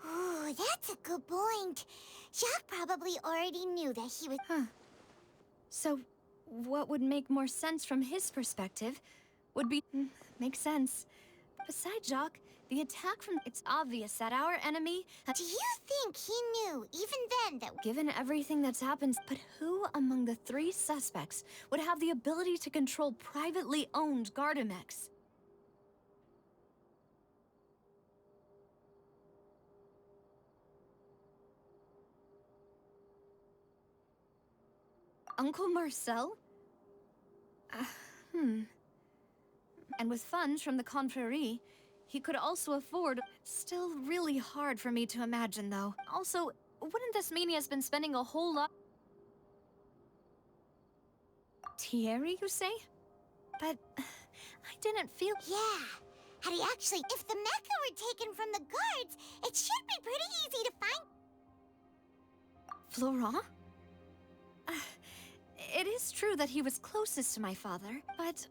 Ooh, that's a good point. Jacques probably already knew that he was... So, what would make more sense from his perspective would be... makes sense. Besides Jacques, the attack from... It's obvious that our enemy... Do you think he knew, even then, that... Given everything that's happened, but who among the 3 suspects would have the ability to control privately owned Gardamex? Uncle Marcel? And with funds from the Confrérie, he could also afford... Still really hard for me to imagine, though. Also, wouldn't this mean he has been spending a whole lot... Thierry, you say? But... I didn't feel... Yeah. Had he actually... If the mecha were taken from the guards, it should be pretty easy to find... Florent? It is true that he was closest to my father, but...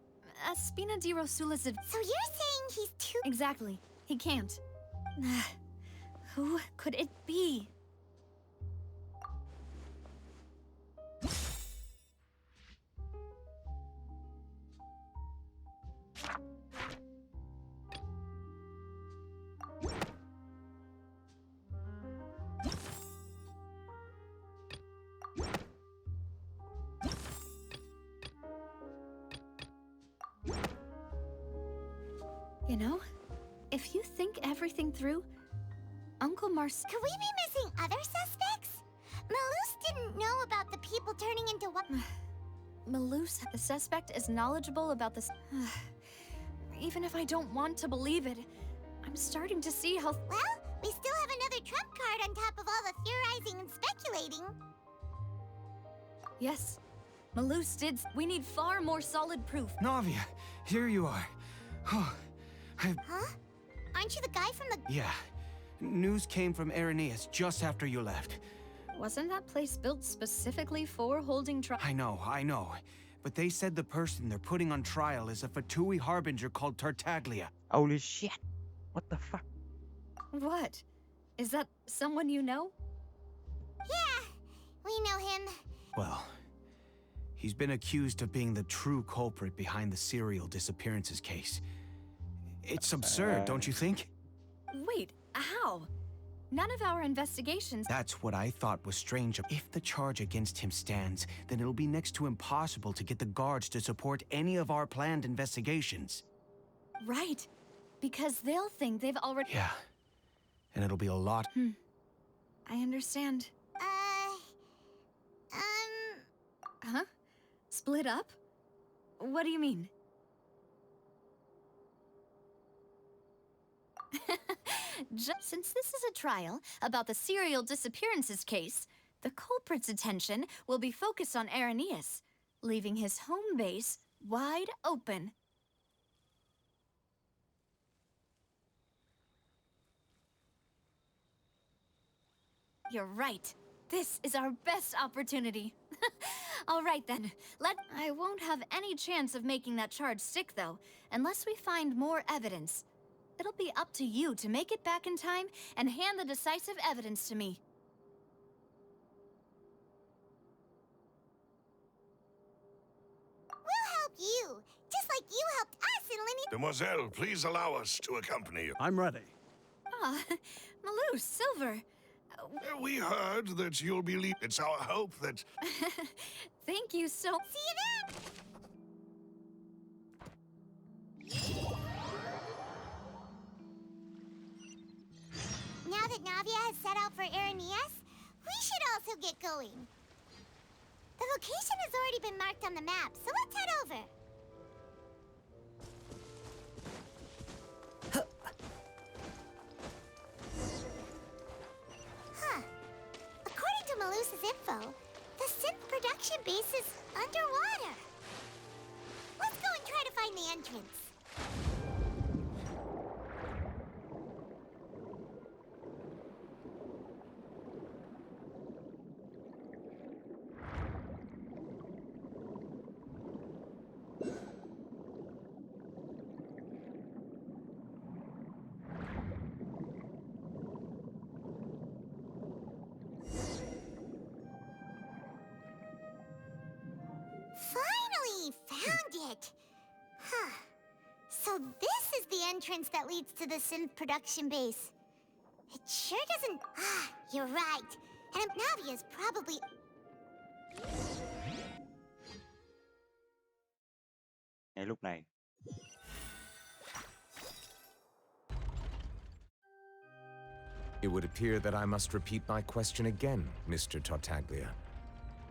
Spina di Rosula's... So you're saying he's too... Exactly. He can't. Who could it be? You know, if you think everything through, Uncle Mars... Could we be missing other suspects? Malus didn't know about the people turning into what... Malus, the suspect, is knowledgeable about this... Even if I don't want to believe it, I'm starting to see how... Well, we still have another trump card on top of all the theorizing and speculating. Yes, Malus did... We need far more solid proof. Navia, here you are. Huh? Aren't you the guy from the... Yeah. News came from Irenaeus just after you left. Wasn't that place built specifically for holding trial? I know. But they said the person they're putting on trial is a Fatui harbinger called Tartaglia. Holy shit. What the fuck? What? Is that someone you know? Yeah, we know him. Well, he's been accused of being the true culprit behind the serial disappearances case. It's absurd, don't you think? Wait, how? None of our investigations... That's what I thought was strange. If the charge against him stands, then it'll be next to impossible to get the guards to support any of our planned investigations. Right. Because they'll think they've already... Yeah. And it'll be a lot... I understand. Huh? Split up? What do you mean? Since this is a trial about the serial disappearances case, the culprit's attention will be focused on Irenaeus, leaving his home base wide open. You're right. This is our best opportunity. All right then, I won't have any chance of making that charge stick though, unless we find more evidence. It'll be up to you to make it back in time and hand the decisive evidence to me. We'll help you, just like you helped us in Linny... Demoiselle, please allow us to accompany you. I'm ready. Ah, Malou, Silver. We heard that you'll be leaving. It's our hope that... Thank you so... See you then! Now that Navia has set out for Irenaeus, we should also get going. The location has already been marked on the map, so let's head over. info. The synth production base is underwater. Let's go and try to find the entrance. Finally found it! Huh. So this is the entrance that leads to the synth production base. It sure doesn't... Ah, you're right. And Navia's probably... Ngay lúc này, It would appear that I must repeat my question again, Mr. Tartaglia.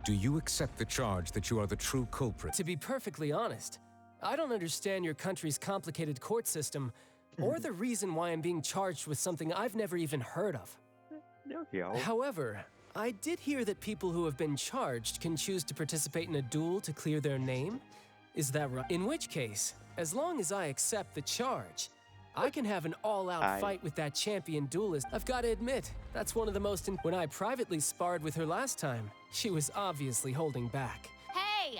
Do you accept the charge that you are the true culprit? To be perfectly honest, I don't understand your country's complicated court system, or the reason why I'm being charged with something I've never even heard of. đéo hiểu. However, I did hear that people who have been charged can choose to participate in a duel to clear their name. Is that right? In which case, as long as I accept the charge, I can have an all-out fight with that champion duelist. I've got to admit, that's one of the most... When I privately sparred with her last time, she was obviously holding back. Hey!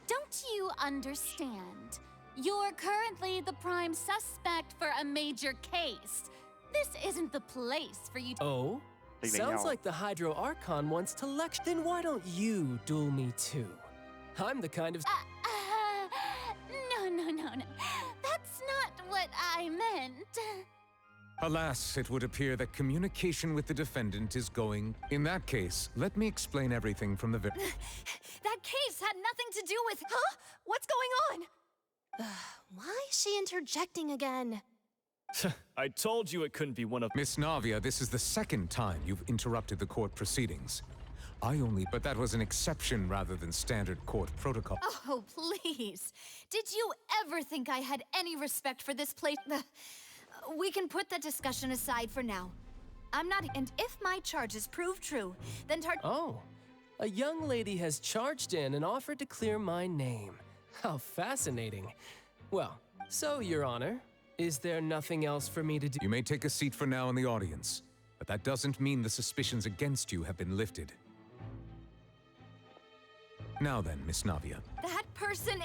Don't you understand? You're currently the prime suspect for a major case. This isn't the place for you to... Oh? Sounds like the Hydro Archon wants to lecture. Then why don't you duel me too? I'm the kind of... No. That's not what I meant. Alas, it would appear that communication with the defendant is going... In that case, let me explain everything from the very... That case had nothing to do with... Huh? What's going on? Why is she interjecting again? I told you it couldn't be one of... Miss Navia, this is the second time you've interrupted the court proceedings. But that was an exception rather than standard court protocol. Oh, please. Did you ever think I had any respect for this place? We can put that discussion aside for now. I'm not... And if my charges prove true, then Oh, a young lady has charged in and offered to clear my name. How fascinating. Well, so, Your Honor, is there nothing else for me to do? You may take a seat for now in the audience, but that doesn't mean the suspicions against you have been lifted. Now then, Miss Navia. That person...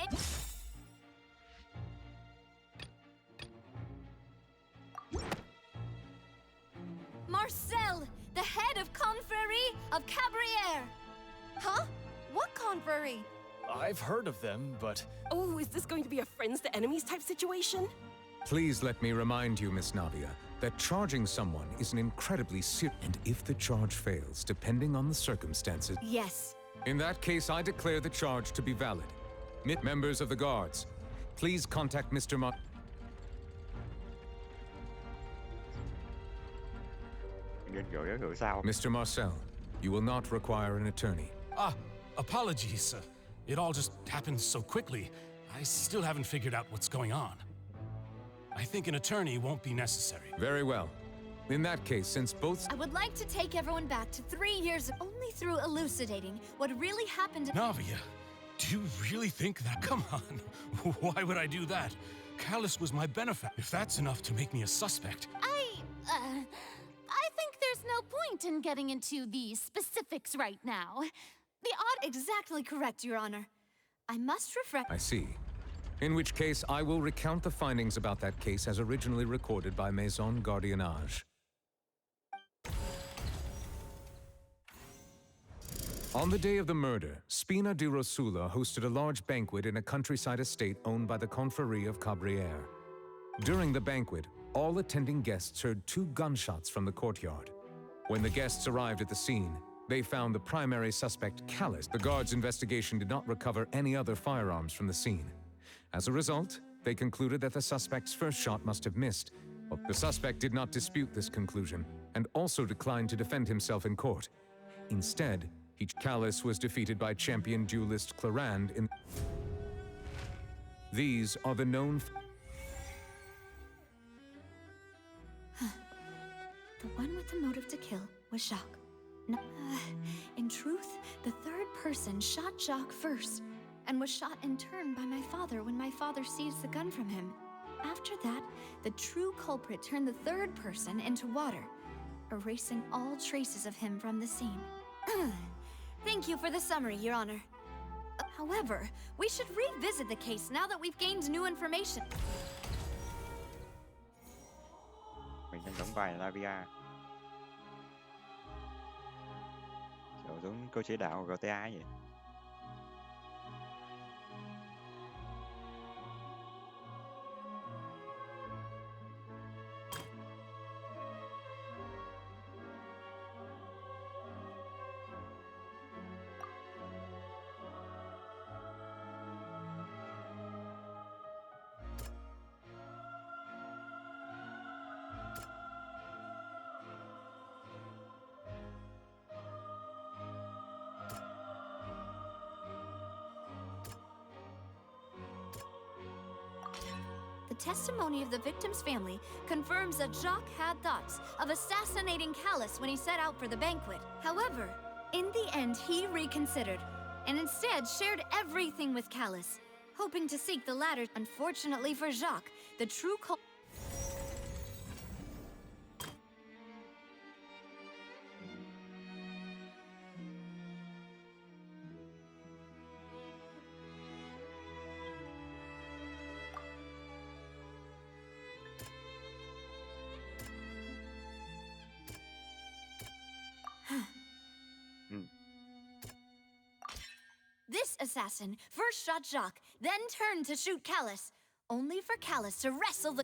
Marcel, the head of Confrérie of Cabrières. Huh? What confrérie? I've heard of them, but... Oh, is this going to be a friends to enemies type situation? Please let me remind you, Miss Navia, that charging someone is an incredibly serious... And if the charge fails, depending on the circumstances... Yes. In that case, I declare the charge to be valid. Members of the guards, please contact Mr. Mr. Marcel, you will not require an attorney. Apologies. It all just happened so quickly. I still haven't figured out what's going on. I think an attorney won't be necessary. Very well. In that case, since both... I would like to take everyone back to 3 years only through elucidating what really happened... Navia, do you really think that? Come on. Why would I do that? Callus was my benefactor. If that's enough to make me a suspect... I think there's no point in getting into the specifics right now. Exactly correct, Your Honor. I must reflect... I see. In which case, I will recount the findings about that case as originally recorded by Maison Gardiennage. On the day of the murder, Spina di Rosula hosted a large banquet in a countryside estate owned by the Confrérie of Cabrières. During the banquet, all attending guests heard 2 gunshots from the courtyard. When the guests arrived at the scene, they found the primary suspect, Callus. The guards' investigation did not recover any other firearms from the scene. As a result, they concluded that the suspect's first shot must have missed. The suspect did not dispute this conclusion, and also declined to defend himself in court. Instead, Callus was defeated by champion duelist Clarand in... These are the known... The one with the motive to kill was Jacques. In truth, the third person shot Jacques first, and was shot in turn by my father when my father seized the gun from him. After that, the true culprit turned the third person into water, erasing all traces of him from the scene. Thank you for the summary, Your Honor. However, we should revisit the case now that we've gained new information. Mình đang đóng vai là Lavia. Kiểu giống cơ chế đảo của GTA vậy. The testimony of the victim's family confirms that Jacques had thoughts of assassinating Callus when he set out for the banquet. However, in the end, he reconsidered and instead shared everything with Callus, hoping to seek the latter. Unfortunately for Jacques, the true culprit. This assassin first shot Jacques, then turned to shoot Callus, only for Callus to wrestle the...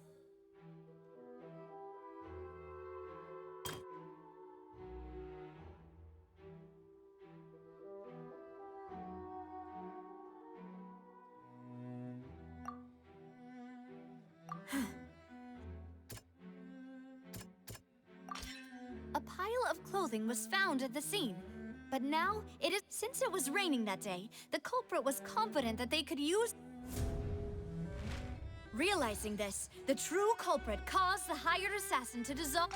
A pile of clothing was found at the scene. But now, since it was raining that day, the culprit was confident that they could use... Realizing this, the true culprit caused the hired assassin to dissolve...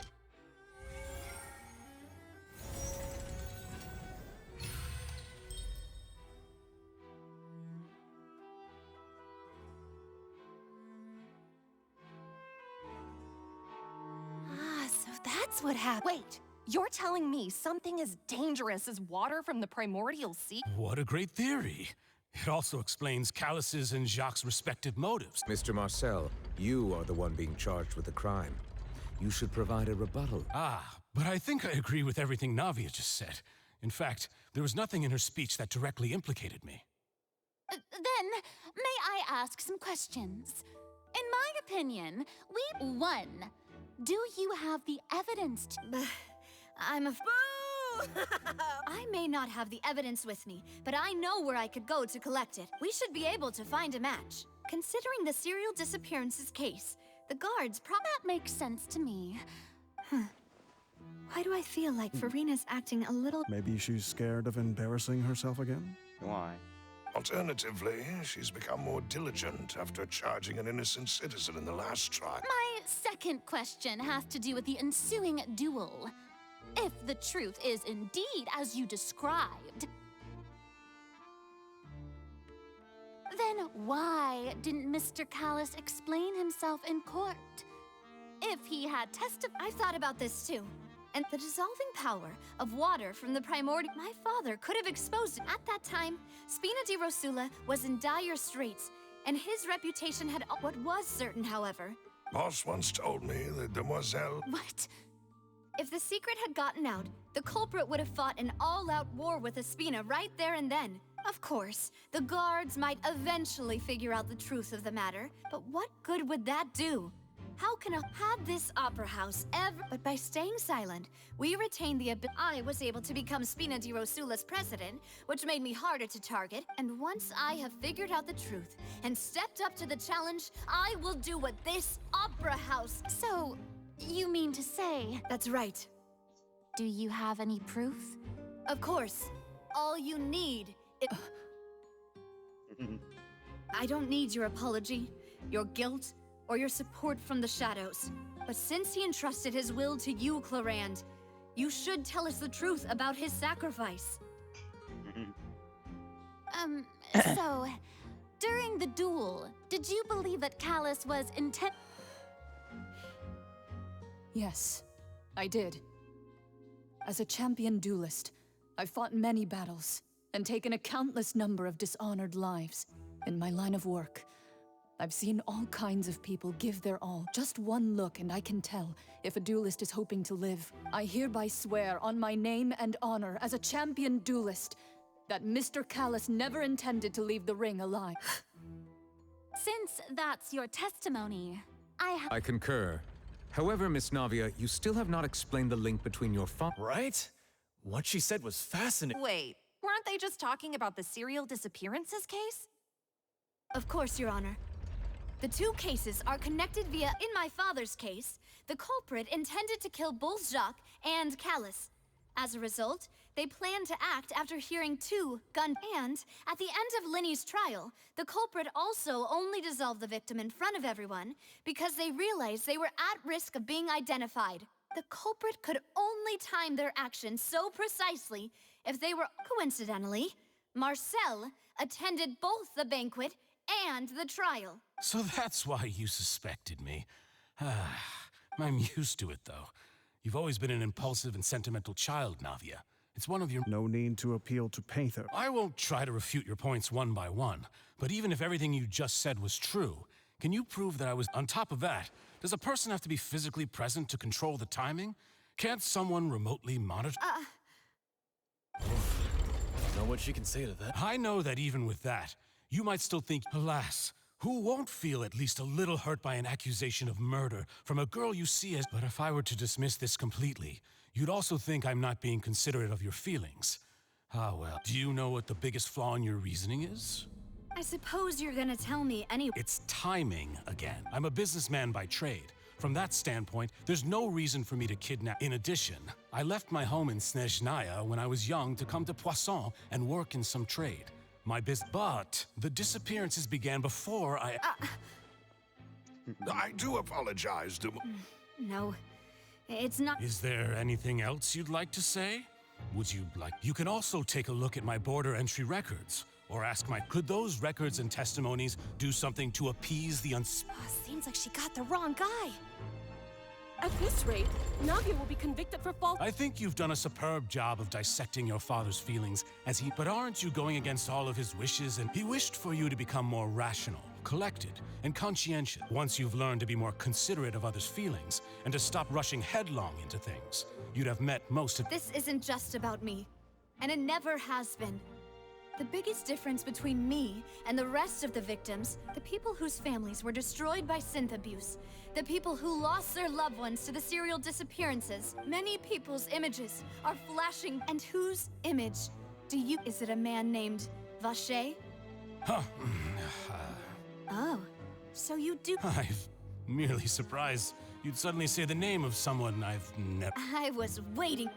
So that's what happened. Wait, you're telling me something as dangerous as water from the primordial sea? What a great theory. It also explains Callus's and Jacques' respective motives. Mr. Marcel, you are the one being charged with the crime. You should provide a rebuttal. But I think I agree with everything Navia just said. In fact, there was nothing in her speech that directly implicated me. Then, may I ask some questions? In my opinion, One, do you have the evidence to... I'm a... Boo! I may not have the evidence with me, but I know where I could go to collect it. We should be able to find a match. Considering the serial disappearances case, the guards That makes sense to me. Why do I feel like Farina's acting a little... Maybe she's scared of embarrassing herself again? Why? Alternatively, she's become more diligent after charging an innocent citizen in the last trial. My second question has to do with the ensuing duel. If the truth is indeed as you described, then why didn't Mr. Callus explain himself in court? If he had testified... I've thought about this too. And the dissolving power of water from the primordial... My father could have exposed it. At that time, Spina di Rosula was in dire straits, and his reputation had... What was certain, however... Boss once told me that Demoiselle... What? If the secret had gotten out, the culprit would have fought an all-out war with Espina right there and then. Of course, the guards might eventually figure out the truth of the matter, but what good would that do? How can had this opera house ever... But by staying silent, we retained the I was able to become Spina di Rosula's president, which made me harder to target, and once I have figured out the truth and stepped up to the challenge, I will do what this opera house... So... You mean to say... That's right. Do you have any proof? Of course. All you need is... I don't need your apology, your guilt, or your support from the shadows. But since he entrusted his will to you, Clarand, You should tell us the truth about his sacrifice. So, during the duel, did you believe that Callus was intent? Yes, I did. As a champion duelist, I've fought many battles and taken a countless number of dishonored lives. In my line of work, I've seen all kinds of people give their all. Just one look and I can tell if a duelist is hoping to live. I hereby swear on my name and honor as a champion duelist that Mr. Callus never intended to leave the ring alive. Since that's your testimony, I concur. However, Miss Navia, you still have not explained the link between your Right? What she said was fascinating. Wait, weren't they just talking about the serial disappearances case? Of course, Your Honor. The two cases are connected via... In my father's case, the culprit intended to kill both Jacques and Callus. As a result, they planned to act after hearing two gun... And, at the end of Linny's trial, the culprit also only dissolved the victim in front of everyone because they realized they were at risk of being identified. The culprit could only time their actions so precisely if they were... Coincidentally, Marcel attended both the banquet and the trial. So that's why you suspected me. I'm used to it, though. You've always been an impulsive and sentimental child, Navia. It's one of your... No need to appeal to Painter. I won't try to refute your points one by one, but even if everything you just said was true, can you prove that I was... On top of that, does a person have to be physically present to control the timing? Can't someone remotely monitor... Know what she can say to that? I know that even with that, you might still think, alas, who won't feel at least a little hurt by an accusation of murder from a girl you see as... But if I were to dismiss this completely, you'd also think I'm not being considerate of your feelings. Ah, well, do you know what the biggest flaw in your reasoning is? I suppose you're gonna tell me anyway. It's timing again. I'm a businessman by trade. From that standpoint, there's no reason for me to kidnap. In addition, I left my home in Snezhnaya when I was young to come to Poisson and work in some trade. But the disappearances began before I do apologize to... No, it's not... Is there anything else you'd like to say? Would you like... You can also take a look at my border entry records. Or ask could those records and testimonies do something to appease the Seems like she got the wrong guy. At this rate, Navia will be convicted for false... I think you've done a superb job of dissecting your father's feelings as he... But aren't you going against all of his wishes? And he wished for you to become more rational, collected, and conscientious. Once you've learned to be more considerate of others' feelings and to stop rushing headlong into things, you'd have met most of... This isn't just about me, and it never has been. The biggest difference between me and the rest of the victims, the people whose families were destroyed by synth abuse, the people who lost their loved ones to the serial disappearances, many people's images are flashing. And whose image do you... Is it a man named Vache? Huh. Oh, so you do... I'm merely surprised you'd suddenly say the name of someone I've never... I was waiting.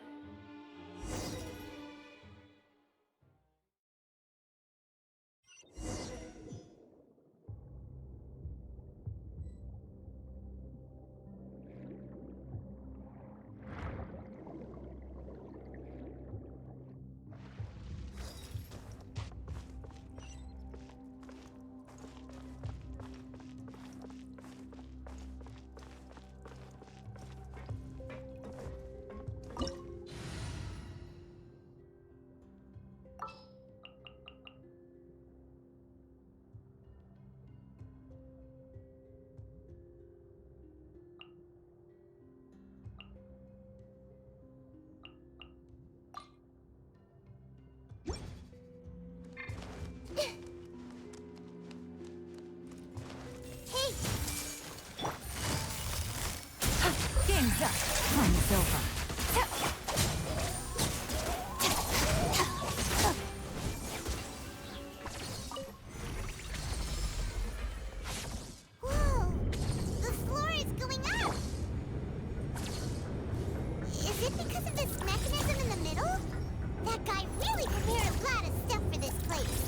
Game's up. Time is over. Whoa! The floor is going up! Is it because of this mechanism in the middle? That guy really prepared a lot of stuff for this place.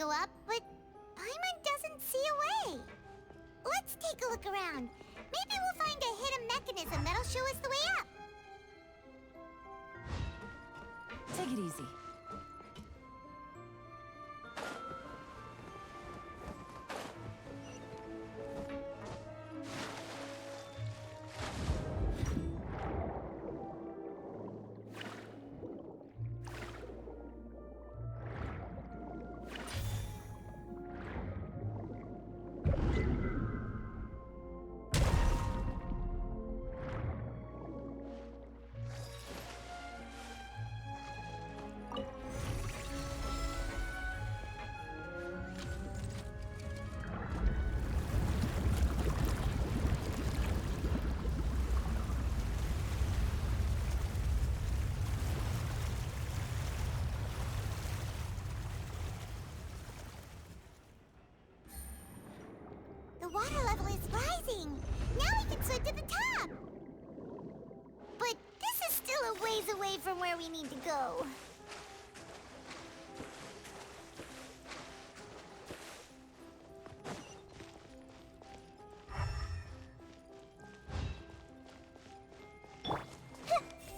go up, but Paimon doesn't see a way. Let's take a look around. Maybe we'll find a hidden mechanism that'll show us the way up. Take it easy. The water level is rising. Now we can swim to the top. But this is still a ways away from where we need to go.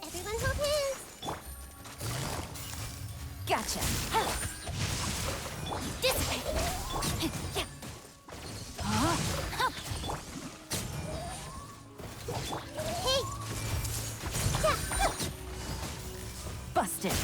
Everyone hold hands. Gotcha. This way. Yeah. Hey! Yeah. Busted.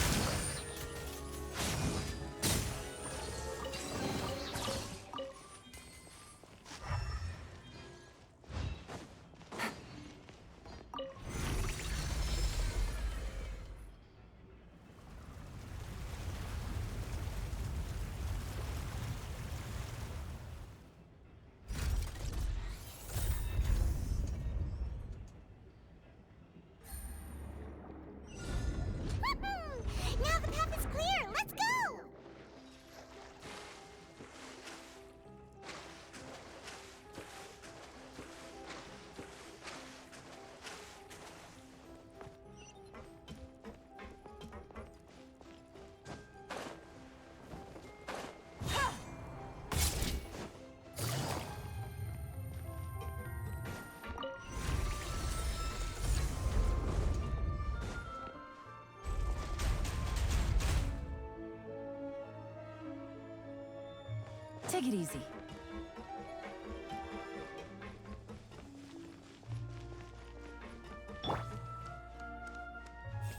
Now the path is clear. Let's go. Take it easy.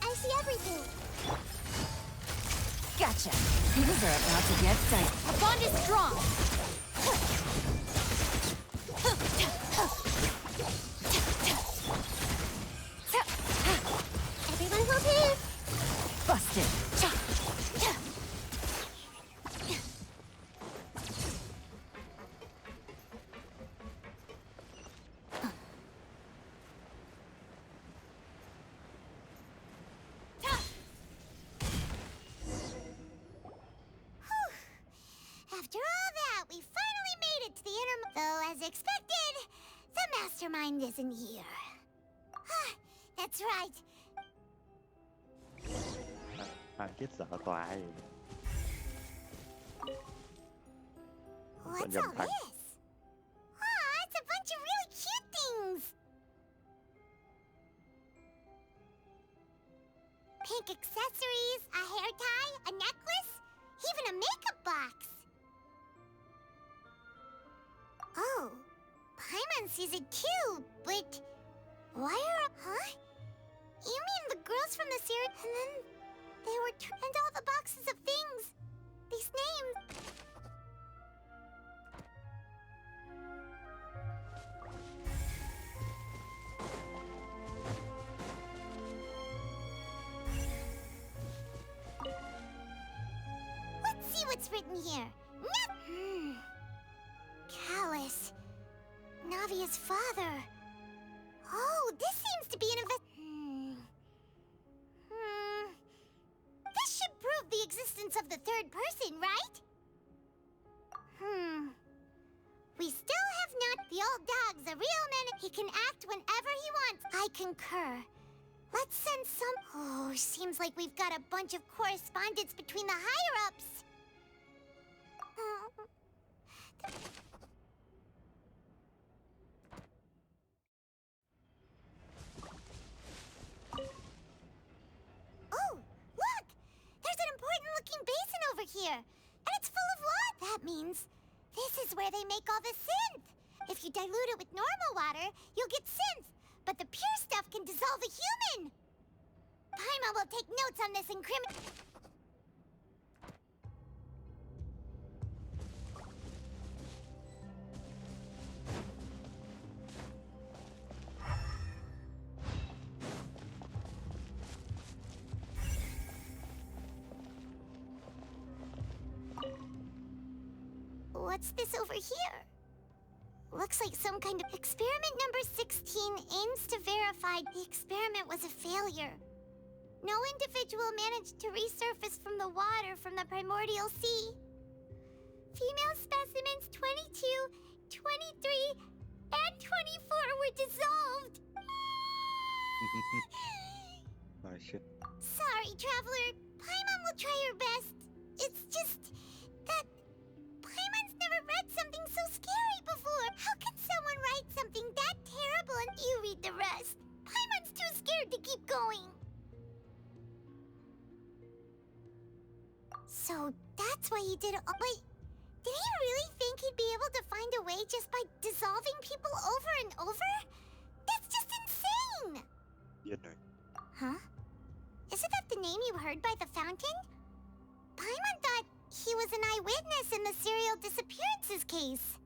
I see everything. Gotcha. Things are about to get dicey. Our bond is strong. Everyone hold hands. Busted. After all that, we finally made it to the inner... Though, as expected, the mastermind isn't here. That's right. Hoàng chết dở tòa gì? What's all this? Aw, it's a bunch of really cute things. Pink accessories, a hair tie, a necklace, even a makeup box. Oh, Paimon sees it too, but why are... Huh? You mean the girls from the series? And then they were... And all the boxes of things. These names... Let's see what's written here. Callus. Navia's father. Oh, this seems to be an This should prove the existence of the third person, right? We still have not... The old dog's a real man. He can act whenever he wants. I concur. Let's send some... Oh, seems like we've got a bunch of correspondence between the higher-ups. is where they make all the synth. If you dilute it with normal water, you'll get synth. But the pure stuff can dissolve a human. Paimon will take notes on this What's this over here? Looks like some kind of experiment number 16 aims to verify the experiment was a failure. No individual managed to resurface from the water from the primordial sea. Female specimens 22, 23, and 24 were dissolved. Oh shit. Sorry, Traveler. Paimon will try her best. It's just that Paimon's never read something so scary before. How can someone write something that terrible and you read the rest? Paimon's too scared to keep going. So that's why he did it. Wait, did he really think he'd be able to find a way just by dissolving people over and over? That's just insane! Điên rồi. Huh? Isn't that the name you heard by the fountain? Paimon thought he was an eyewitness in the serial disappearances case.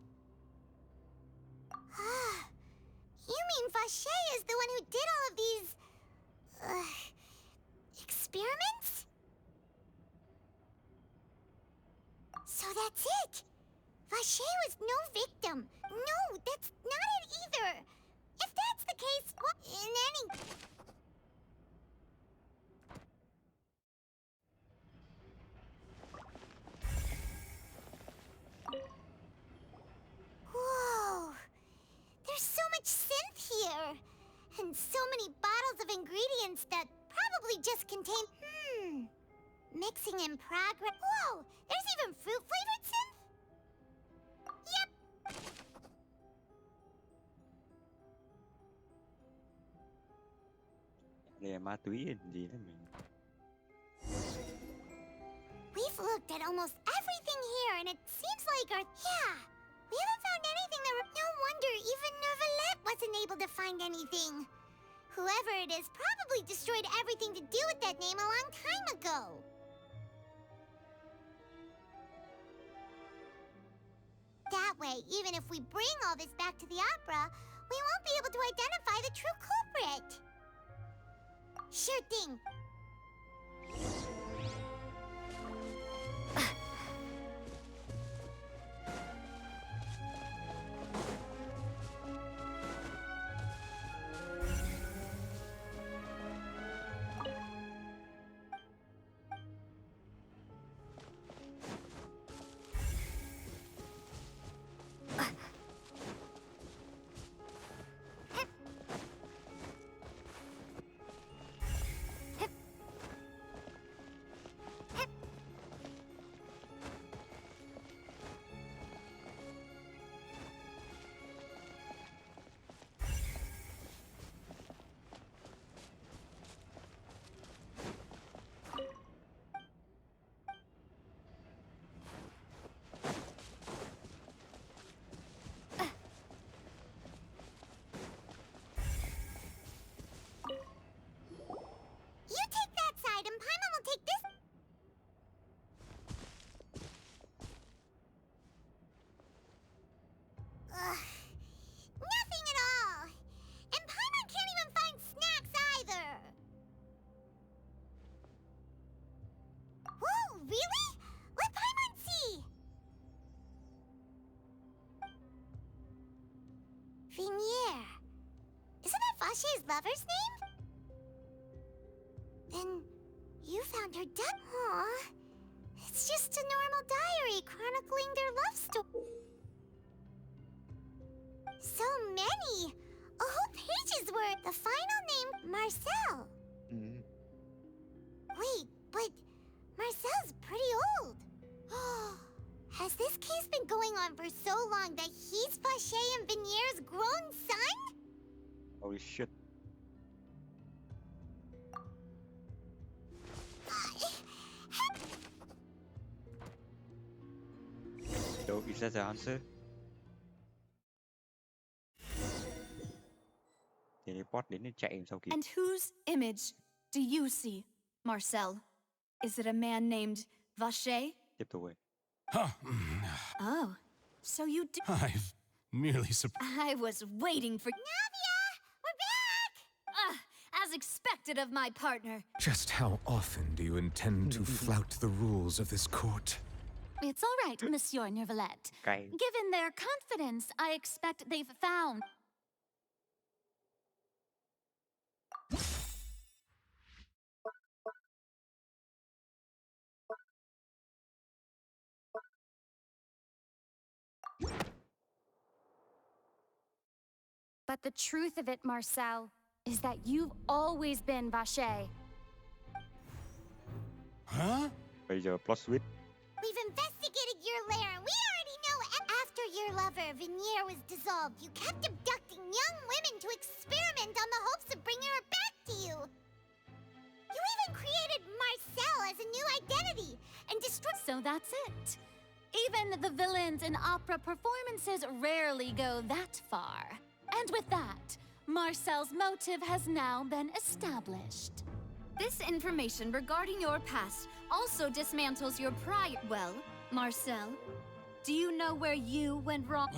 You mean Vache is the one who did all of these... experiments? So that's it! Vache was no victim. No, that's not it either. If that's the case, what... in any... Whoa! There's so much synth here! And so many bottles of ingredients that probably just contain... Mixing in progress... Whoa! There's even fruit-flavored synth? Yep! Đây là ma túy gì đấy mình. We've looked at almost everything here, and it seems like our... Yeah! We haven't found anything that... No wonder even Nervalette wasn't able to find anything. Whoever it is probably destroyed everything to do with that name a long time ago. That way, even if we bring all this back to the opera, we won't be able to identify the true culprit. Sure thing. You take that side, and Paimon will take this. Nothing at all. And Paimon can't even find snacks either. Whoa, really? Let Paimon see. Vinier. Isn't that Vache's lover's name? Then you found her dead. Aw. It's just a normal diary chronicling their love story. So many! A whole page's worth. The final name, Marcel. Wait, but Marcel's pretty old. Has this case been going on for so long that he's Vache and Vinier's grown son? Holy shit. Đâu is Is that the answer? Teleport đến chạy làm sao kịp. And whose image do you see, Marcel? Is it a man named Vacher? Tiếp tục rồi. Oh, so you do. I've merely surprised. I was waiting for. Navia! We're back! As expected of my partner. Just how often do you intend to flout the rules of this court? It's all right, Monsieur Nervalette. Cay. Given their confidence, I expect they've found... But the truth of it, Marcel, is that you've always been Vacher. Huh? Bây giờ plot twist. We've investigated your lair, and we already know after your lover, Venier, was dissolved, you kept abducting young women to experiment on the hopes of bringing her back to you. You even created Marcel as a new identity, and destroyed... So that's it. Even the villains in opera performances rarely go that far. And with that, Marcel's motive has now been established. This information regarding your past also dismantles your prior. Well, Marcel, do you know where you went wrong?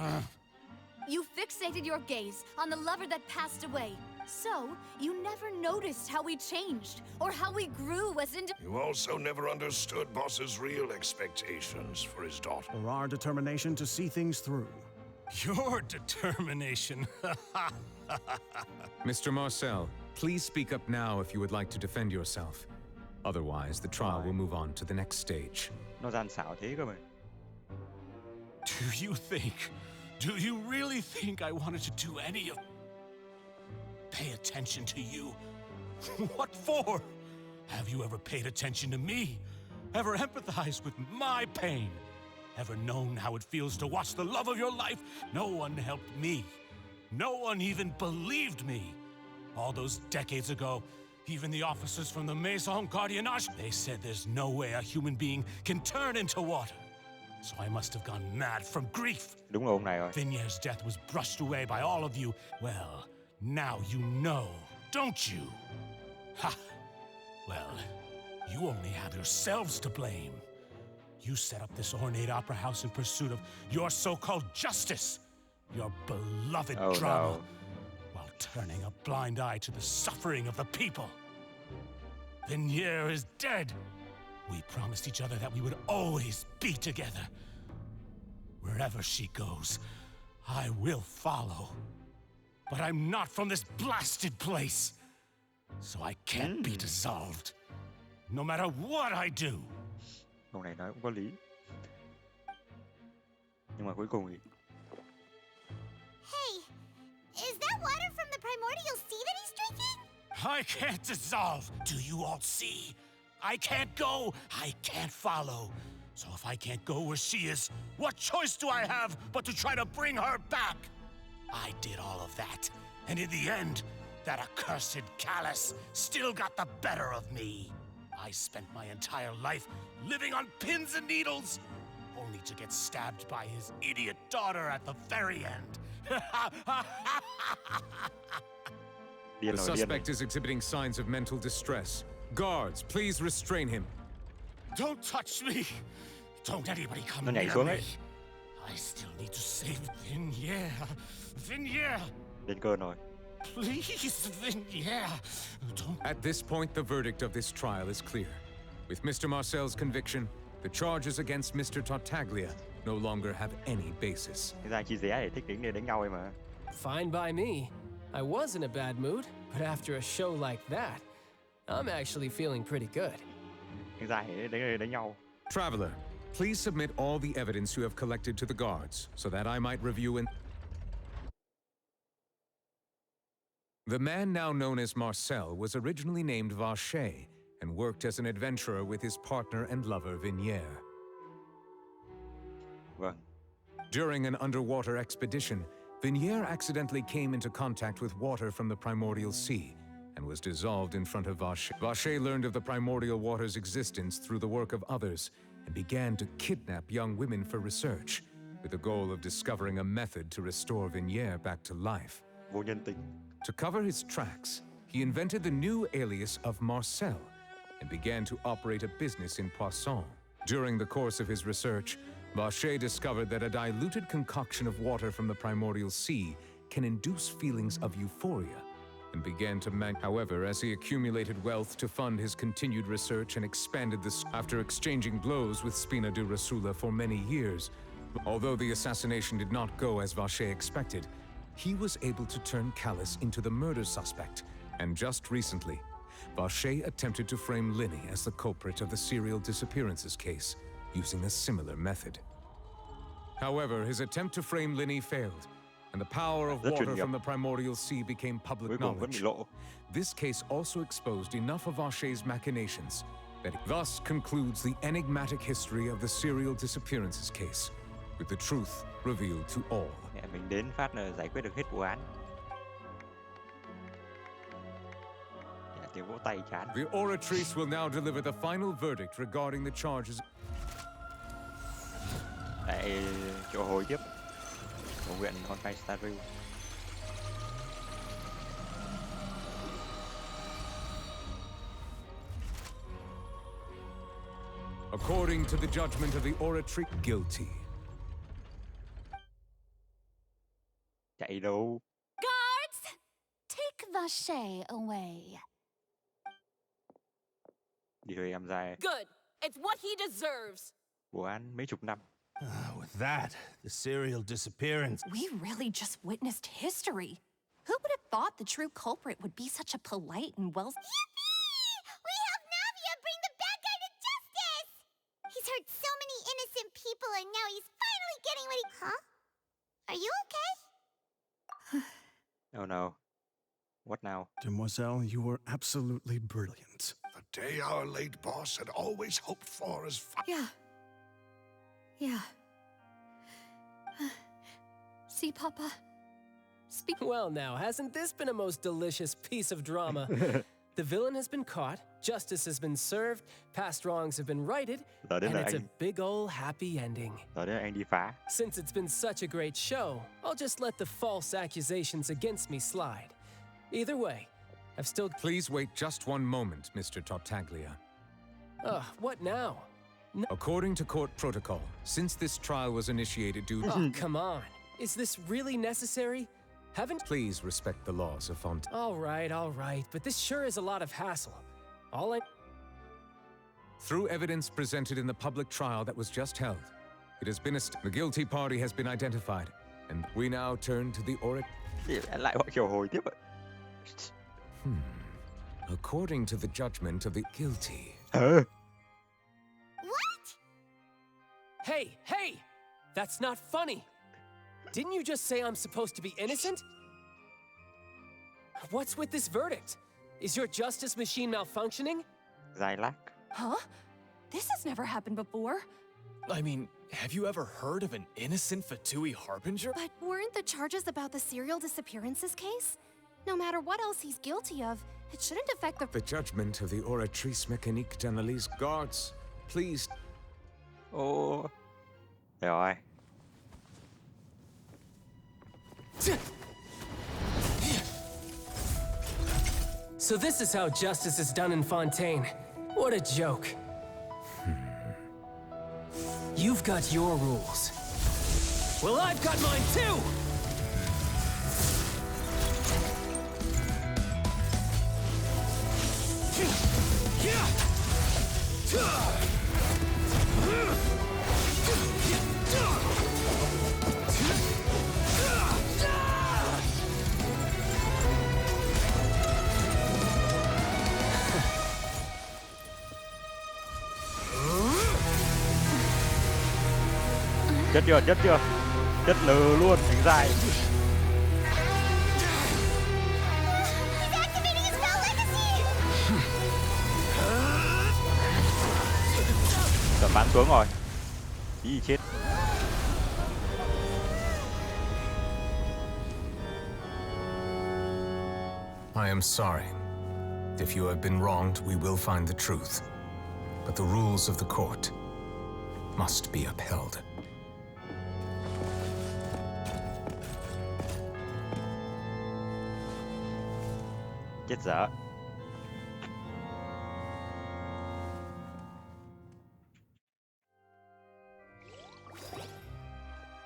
You fixated your gaze on the lover that passed away. So, you never noticed how we changed, or how we grew as You also never understood Boss's real expectations for his daughter. Or our determination to see things through. Your determination. Mr. Marcel, please speak up now if you would like to defend yourself. Otherwise, the trial will move on to the next stage. Nó gian xảo thế cơ mà. Do you really think I wanted to do any of... Pay attention to you? What for? Have you ever paid attention to me? Ever empathized with my pain? Ever known how it feels to watch the love of your life? No one helped me. No one even believed me. All those decades ago, even the officers from the Maison Gardiennage, they said there's no way a human being can turn into water. So I must have gone mad from grief. Đúng là ông này rồi. Vinier's death was brushed away by all of you. Well, now you know, don't you? Ha! Well, you only have yourselves to blame. You set up this ornate opera house in pursuit of your so-called justice, your beloved drama, while turning a blind eye to the suffering of the people. Vinier is dead. We promised each other that we would always be together. Wherever she goes, I will follow. But I'm not from this blasted place, so I can't be dissolved, no matter what I do. Ông này nói cũng có lý. Nhưng mà cuối cùng thì... Hey, is that water from the primordial sea that he's drinking? I can't dissolve. Do you all see? I can't go. I can't follow. So if I can't go where she is, what choice do I have but to try to bring her back? I did all of that. And in the end, that accursed Callus still got the better of me. I spent my entire life living on pins and needles, only to get stabbed by his idiot daughter at the very end. The suspect is exhibiting signs of mental distress. Guards, please restrain him. Don't touch me! Don't anybody come Nó nhảy near xuống me. ấy. I still need to save Vinier. Vinier! Lên cơn rồi. Please, Vinier! Don't... At this point, the verdict of this trial is clear. With Mr. Marcel's conviction, the charges against Mr. Tartaglia no longer have any basis. Cái ra chi ré để thích đánh nhau ấy mà. Fine by me. I was in a bad mood, but after a show like that, I'm actually feeling pretty good. Cái ra để đánh nhau. Traveler, please submit all the evidence you have collected to the guards, so that I might review and... The man now known as Marcel was originally named Vacher and worked as an adventurer with his partner and lover Vinier. Vâng. During an underwater expedition, Vinier accidentally came into contact with water from the primordial sea and was dissolved in front of Vacher. Vacher learned of the primordial water's existence through the work of others and began to kidnap young women for research. with the goal of discovering a method to restore Vignier back to life. Vô nhân tính. To cover his tracks, he invented the new alias of Marcel and began to operate a business in Poisson. During the course of his research, Vacher discovered that a diluted concoction of water from the primordial sea can induce feelings of euphoria, and began to However, as he accumulated wealth to fund his continued research and expanded this after exchanging blows with Spina di Rosula for many years, although the assassination did not go as Vacher expected, he was able to turn Callus into the murder suspect, and just recently, Vacher attempted to frame Linny as the culprit of the serial disappearances case, using a similar method. However, his attempt to frame Linny failed, and the power of water from the primordial sea became public knowledge. This case also exposed enough of Vacher's machinations that thus concludes the enigmatic history of the serial disappearances case, with the truth revealed to all. Mình đến phát là giải quyết được hết vụ án. Tiếng vỗ tay chán. The oratrice will now deliver the final verdict regarding the charges. Lại chỗ hồi tiếp. Cầu nguyện Fontaine Starview. According to the judgment of the oratrice, guilty. Chạy đâu? Guards! Take Vacher away. Đi thôi em dài. Good. It's what he deserves. Vụ án mấy chục năm. With that, the serial disappearance. We really just witnessed history. Who would have thought the true culprit would be such a polite and well... Yippee! We have Navia bring the bad guy to justice! He's hurt so many innocent people and now he's finally getting what he... Huh? Are you okay? Oh no. What now? Demoiselle, you were absolutely brilliant. The day our late boss had always hoped for as Yeah. See, Papa? Well now, hasn't this been a most delicious piece of drama? The villain has been caught, justice has been served, past wrongs have been righted, and it's a big ol' happy ending. Since it's been such a great show, I'll just let the false accusations against me slide. Either way, I've still... Please wait just one moment, Mr. Tartaglia. What now? According to court protocol, since this trial was initiated due... Oh, come on. Is this really necessary? Please respect the laws of Fontaine. All right, but this sure is a lot of hassle. Through evidence presented in the public trial that was just held, it has been the guilty party has been identified, and we now turn to the Lại gọi kiểu hồi tiếp ạ. According to the judgment of the guilty. What? Hey! That's not funny! Didn't you just say I'm supposed to be innocent? What's with this verdict? Is your justice machine malfunctioning? Huh? This has never happened before. I mean, have you ever heard of an innocent Fatui Harbinger? But weren't the charges about the serial disappearances case? No matter what else he's guilty of, it shouldn't affect The judgment of the oratrice mécanique d'analyse. Guards, please. Oh. Rồi. So this is how justice is done in Fontaine. What a joke. You've got your rules. Well, I've got mine too! Chết chưa? Chết lừ luôn, đánh dài. Tầm bắn xuống rồi. Ý chết. I am sorry. If you have been wronged, we will find the truth. But the rules of the court must be upheld. Chết dở.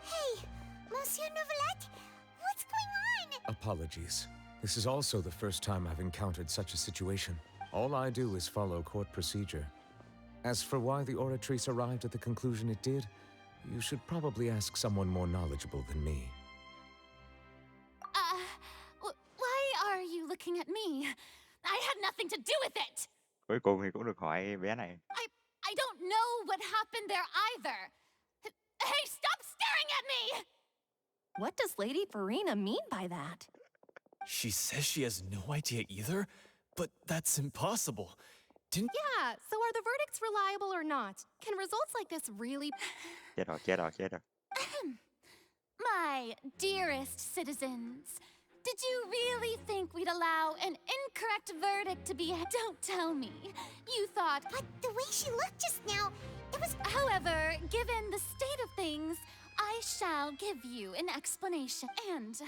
Hey, Monsieur Novelette, what's going on? Apologies. This is also the first time I've encountered such a situation. All I do is follow court procedure. As for why the Oratrice arrived at the conclusion it did, you should probably ask someone more knowledgeable than me. Why are you looking at me? I had nothing to do with it! Cuối cùng thì cũng được hỏi bé này. I don't know what happened there either. Hey, stop staring at me! What does Lady Farina mean by that? She says she has no idea either, but that's impossible. Yeah, so are the verdicts reliable or not? Can results like this really... Chết rồi. My dearest citizens, did you really think we'd allow an incorrect verdict to be... Don't tell me. You thought... But the way she looked just now, it was... However, given the state of things, I shall give you an explanation. And,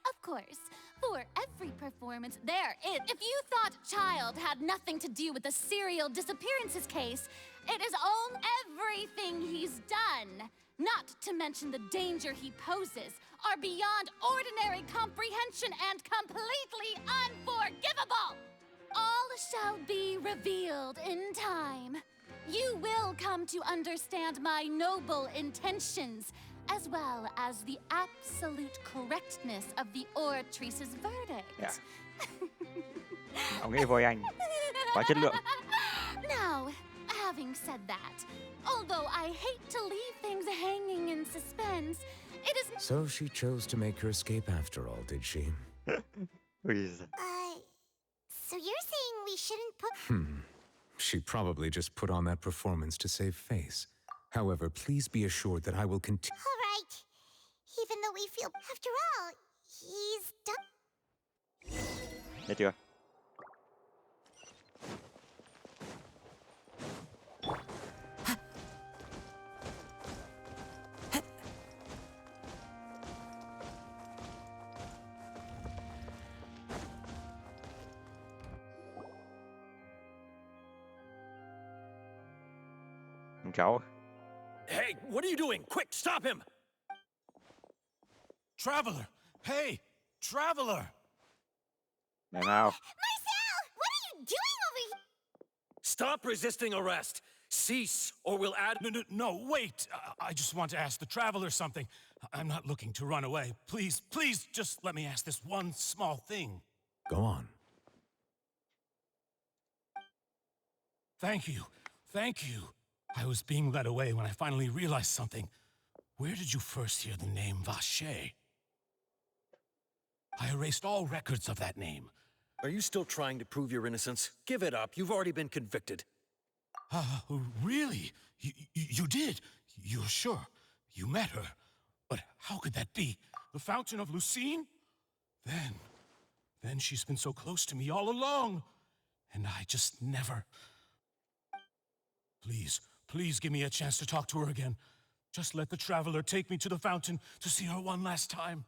of course, for every performance there is... If you thought Child had nothing to do with the serial disappearances case, it is on everything he's done, not to mention the danger he poses, are beyond ordinary comprehension and completely unforgivable. All shall be revealed in time. You will come to understand my noble intentions, as well as the absolute correctness of the Oratrice's verdict. Yeah. Ông nghĩ voi anh có chất lượng. Now, having said that, although I hate to leave things hanging in suspense, it is... So she chose to make her escape after all, did she? So you're saying we shouldn't put... She probably just put on that performance to save face. However, please be assured that I will continue. All right. Even though we feel... After all, he's done... Nghe chưa? Cháu. Hey, what are you doing? Quick, stop him! Traveler! Hey, Traveler! Now. Marcel! What are you doing over here? Stop resisting arrest! Cease, or we'll add... No, wait! I just want to ask the Traveler something. I'm not looking to run away. Please, just let me ask this one small thing. Go on. Thank you. I was being led away when I finally realized something. Where did you first hear the name Vacher? I erased all records of that name. Are you still trying to prove your innocence? Give it up. You've already been convicted. Really? You did? You're sure? You met her? But how could that be? The Fountain of Lucine? Then she's been so close to me all along. And I just never... Please give me a chance to talk to her again. Just let the Traveler take me to the fountain to see her one last time.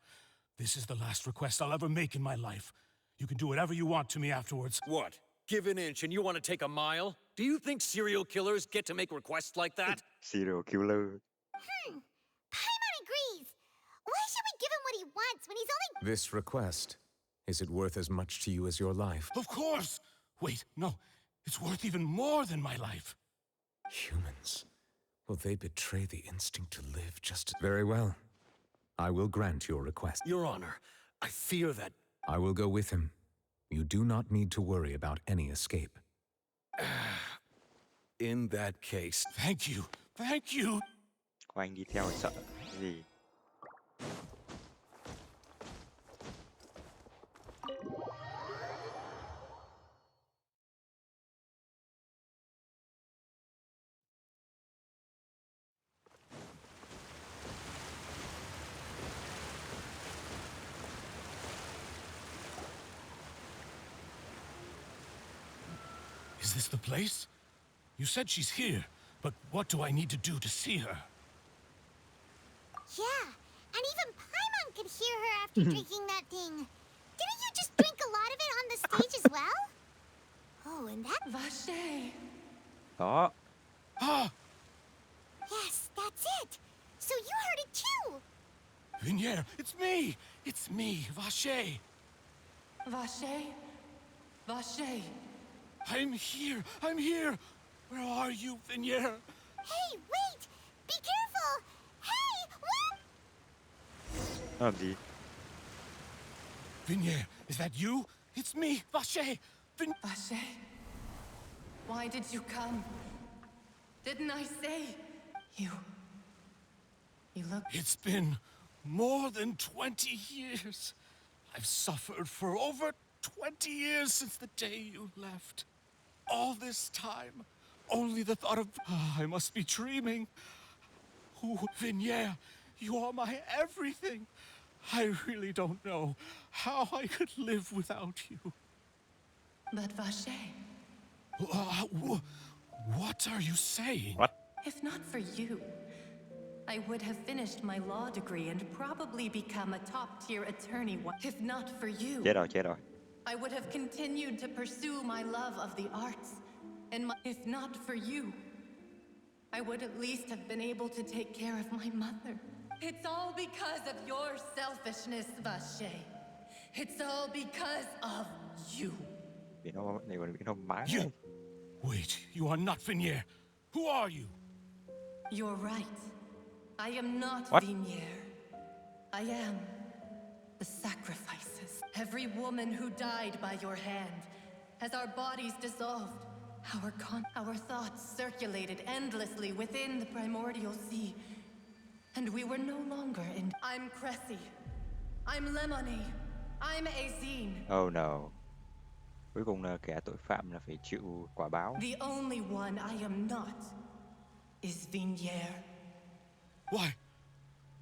This is the last request I'll ever make in my life. You can do whatever you want to me afterwards. What? Give an inch and you want to take a mile? Do you think serial killers get to make requests like that? Serial killer. Paimon agrees. Why should we give him what he wants when he's only... This request, is it worth as much to you as your life? Of course! Wait, no. It's worth even more than my life. Humans. Will they betray the instinct to live just... Very well. I will grant your request. Your Honor, I fear that... I will go with him. You do not need to worry about any escape. In that case... Thank you. Có anh đi theo sợ cái gì? Is this the place? You said she's here, but what do I need to do to see her? Yeah, and even Paimon could hear her after drinking that thing. Didn't you just drink a lot of it on the stage as well? Oh, and that... Vache! Đó. Yes, that's it! So you heard it too! Vinier, it's me! It's me, Vache! Vache? Vache! I'm here! I'm here! Where are you, Vinier? Hey, wait! Be careful! Hey, what? Nó làm gì? Vinier, is that you? It's me, Vache! Vache? Why did you come? Didn't I say? You look... It's been more than 20 years. I've suffered for over 20 years since the day you left. All this time, only the thought of... I must be dreaming. Oh, Vinier, you are my everything. I really don't know how I could live without you. But Vache... What are you saying? What? If not for you, I would have finished my law degree and probably become a top-tier attorney. If not for you, Chết rồi. I would have continued to pursue my love of the arts. And if not for you, I would at least have been able to take care of my mother. It's all because of your selfishness, Vache. It's all because of you. Bị nó má. You... Wait, you are not Vinier. Who are you? You're right. I am not What? Vinier. I am the sacrifices. Every woman who died by your hand, as our bodies dissolved, our thoughts circulated endlessly within the primordial sea, and we were no longer in... I'm Cressy. I'm Lemony. I'm Azine. Oh no. Cuối cùng là kẻ tội phạm là phải chịu quả báo. The only one I am not is Vinier. Why?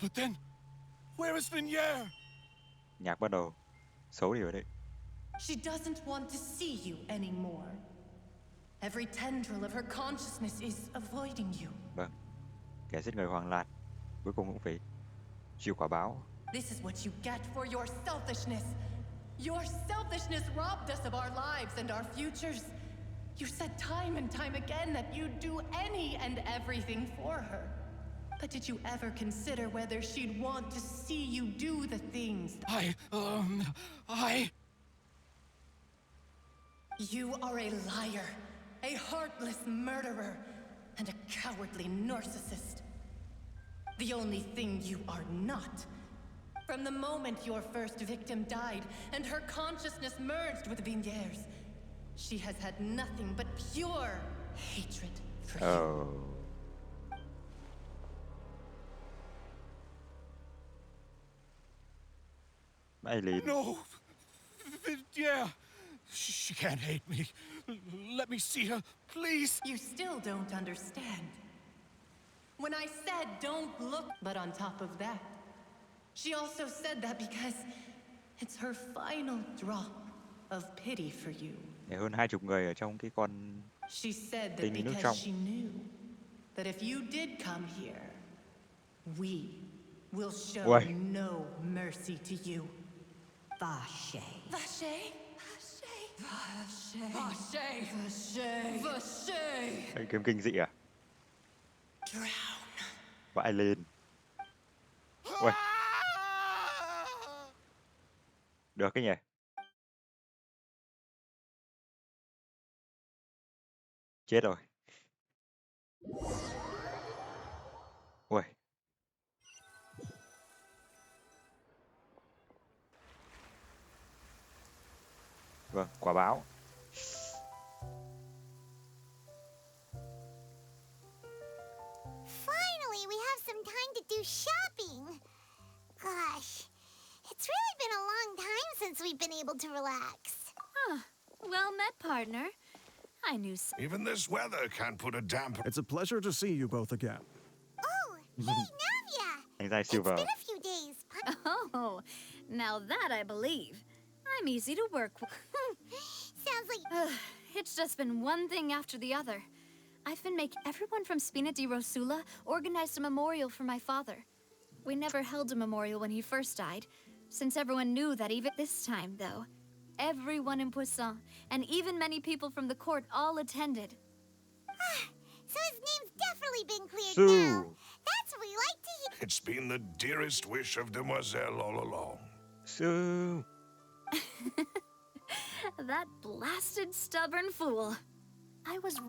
But then, where is Vinier? Nhạc bắt đầu xấu đi rồi đấy. She doesn't want to see you anymore. Every tendril of her consciousness is avoiding you. Vâng. Kẻ giết người Hoàng Lạt cuối cùng cũng phải chịu quả báo. This is what you get for your selfishness. Your selfishness robbed us of our lives and our futures. You said time and time again that you'd do any and everything for her. But did you ever consider whether she'd want to see you do the things? You are a liar, a heartless murderer, and a cowardly narcissist. The only thing you are not. From the moment your first victim died and her consciousness merged with Vinier's, she has had nothing but pure hatred for you. Eileen. No! Yeah! She can't hate me. Let me see her, please! You still don't understand. When I said don't look, but on top of that, she also said that because it's her final drop of pity for you. Hơn 20 người ở trong cái con She said that tinh nước because trong. she knew that if you did come here, we will show Uầy. no mercy to you. Vache. Vache? Vache? Vache? Vache? Vache? Cái kiếm kinh dị à? Vãi lên. Ui. Được cái nhỉ? Chết rồi. Ui. Vâng, quả báo. Finally, we have some time to do shopping. Gosh, it's really been a long time since we've been able to relax. Huh. Well met, partner. I knew so. Even this weather can't put a damper. It's a pleasure to see you both again. Oh, hey, Navia! Anh ta It's siêu vào. been a few days. Oh, now that I believe. I'm easy to work with. Sounds like... It's just been one thing after the other. I've been making... Everyone from Spina di Rosula organized a memorial for my father. We never held a memorial when he first died, since everyone knew that even this time, though, everyone in Poisson, and even many people from the court all attended. So his name's definitely been cleared So- now. That's what we like to hear. It's been the dearest wish of Demoiselle all along. So, That blasted stubborn fool.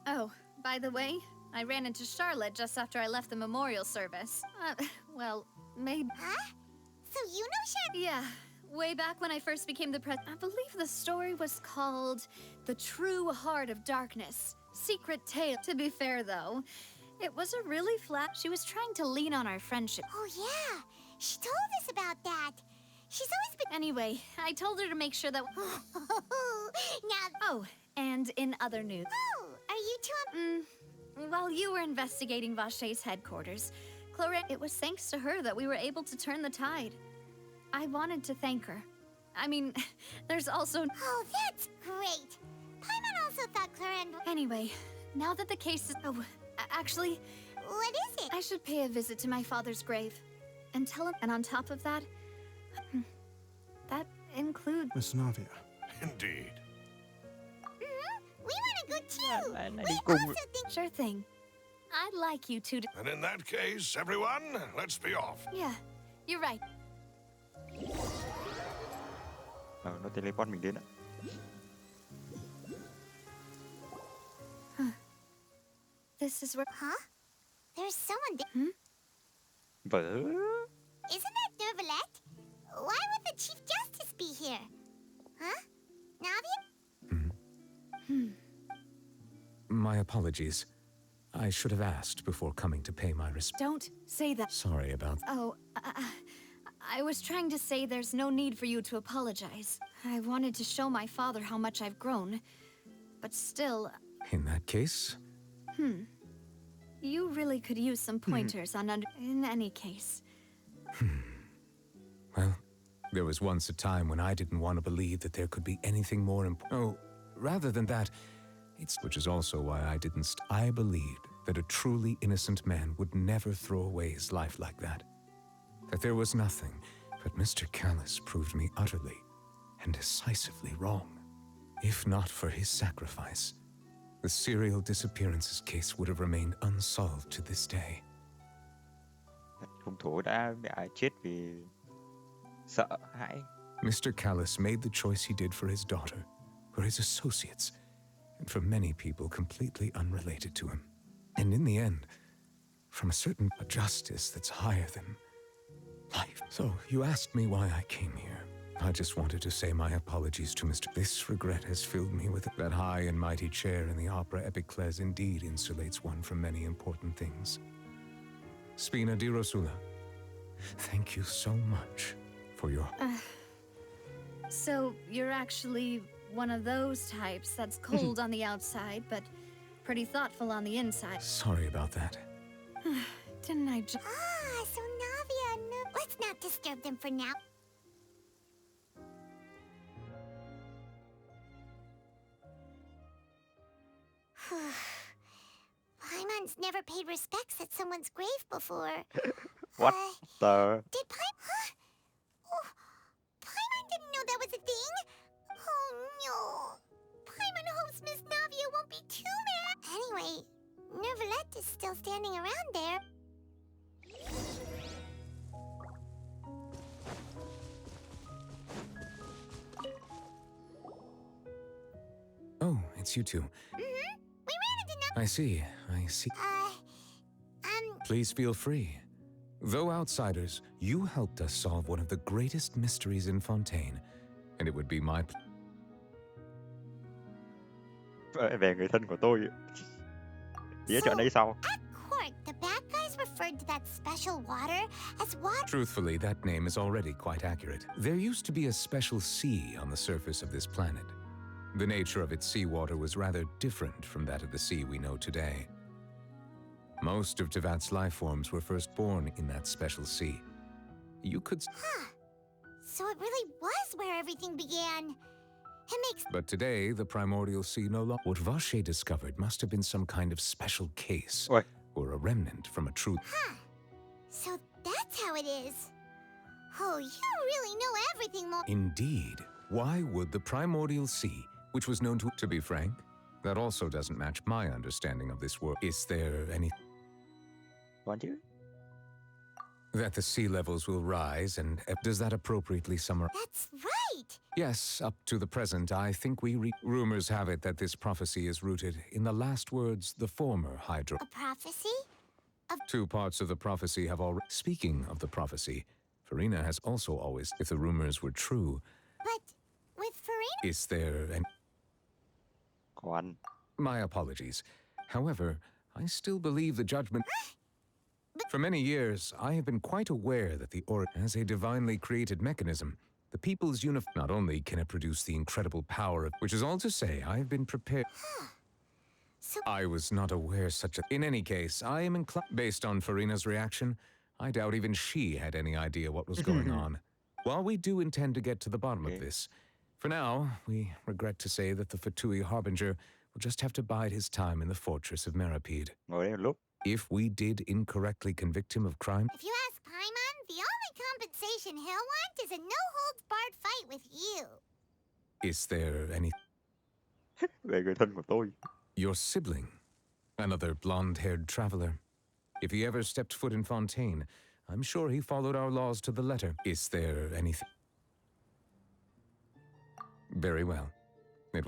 Oh, by the way, I ran into Charlotte just after I left the memorial service. Well, maybe. Huh? So you know Charlotte? Yeah, way back when I first became the I believe the story was called The True Heart of Darkness. Secret Tale. To be fair, though, it was a really flat. She was trying to lean on our friendship. Oh yeah, she told us about that. She's always been. Anyway, I told her to make sure that. Now. Oh, and in other news. Oh, are you two? While you were investigating Vaché's headquarters, Clorette, it was thanks to her that we were able to turn the tide. I wanted to thank her. I mean, there's also. Oh, that's great. Paimon also thought Clorette. Anyway, now that the case is. Oh, actually. What is it? I should pay a visit to my father's grave and tell him. And on top of that, that includes. Miss Navia. Indeed. We want to go too. bạn này We đi cùng. also think. Sure thing. I'd like you two to. And in that case, everyone, let's be off. Yeah, you're right. Nó teleport mình đến ạ. This is where. Huh? There's someone there. Vỡ. Isn't that Nervalette? Why would the Chief Justice be here? Huh? Navia? My apologies. I should have asked before coming to pay my respects. Don't say that. Sorry about that. Oh, I was trying to say there's no need for you to apologize. I wanted to show my father how much I've grown. But still, In that case, you really could use some pointers on in any case. well, there was once a time when I didn't want to believe that there could be anything more important. Oh, rather than that, which is also why I didn't. I believed that a truly innocent man would never throw away his life like that. That there was nothing, but Mr. Callus proved me utterly and decisively wrong. If not for his sacrifice, the serial disappearances case would have remained unsolved to this day. Hung thủ đã chết vì sợ hãi. Mr. Callus made the choice he did for his daughter, for his associates, and for many people completely unrelated to him. And in the end, from a justice that's higher than life. So, you asked me why I came here. I just wanted to say my apologies to Mr. This regret has filled me with it. That high and mighty chair in the opera Epiclese indeed insulates one from many important things. Spina di Rosula, thank you so much for your... So, you're actually one of those types that's cold on the outside, but pretty thoughtful on the inside. Sorry about that. Didn't I just... Ah, so Navia. Let's not disturb them for now. Paimon's never paid respects at someone's grave before. What the... Did Paimon... Huh? Oh, Paimon didn't know that was a thing? Oh no. Paimon hopes Miss Navia won't be too mad. Anyway, Nervalette is still standing around there. Oh, it's you two. We ran into I see. Please feel free. Though outsiders, you helped us solve one of the greatest mysteries in Fontaine, and it would be my... Về người thân của tôi. Ghé chỗ đây sau. At court, the bad guys referred to that special water as water. Truthfully, that name is already quite accurate. There used to be a special sea on the surface of this planet. The nature of its seawater was rather different from that of the sea we know today. Most of Tevat's life forms were first born in that special sea. You could... Huh. So it really was where everything began. It makes... But today, the primordial sea no longer... What Vachet discovered must have been some kind of special case, or a remnant from a true... Huh. So that's how it is. Oh, you really know everything more... Indeed. Why would the primordial sea, which was known to be frank, that also doesn't match my understanding of this world. Is there any... Còn chứ. That the sea levels will rise, and does that appropriately summarize? That's right! Yes, up to the present, I think rumors have it that this prophecy is rooted in the last words, the former Hydro. A prophecy? Two parts of the prophecy have already... Speaking of the prophecy, Farina has also always, if the rumors were true... But with Farina... Is there an... Còn. My apologies. However, I still believe the judgment... For many years, I have been quite aware that the Aura, as a divinely created mechanism, the people's not only can it produce the incredible power of, which is all to say, I have been prepared. I was not aware such a... In any case, I am inclined... Based on Farina's reaction, I doubt even she had any idea what was going on. While we do intend to get to the bottom of this, for now, we regret to say that the Fatui Harbinger will just have to bide his time in the fortress of Meripede. If we did incorrectly convict him of crime... If you ask Paimon, the only compensation he'll want is a no-holds-barred fight with you. Is there any... Về người thân của tôi. Your sibling, another blonde-haired traveler. If he ever stepped foot in Fontaine, I'm sure he followed our laws to the letter. Is there anything... Very well.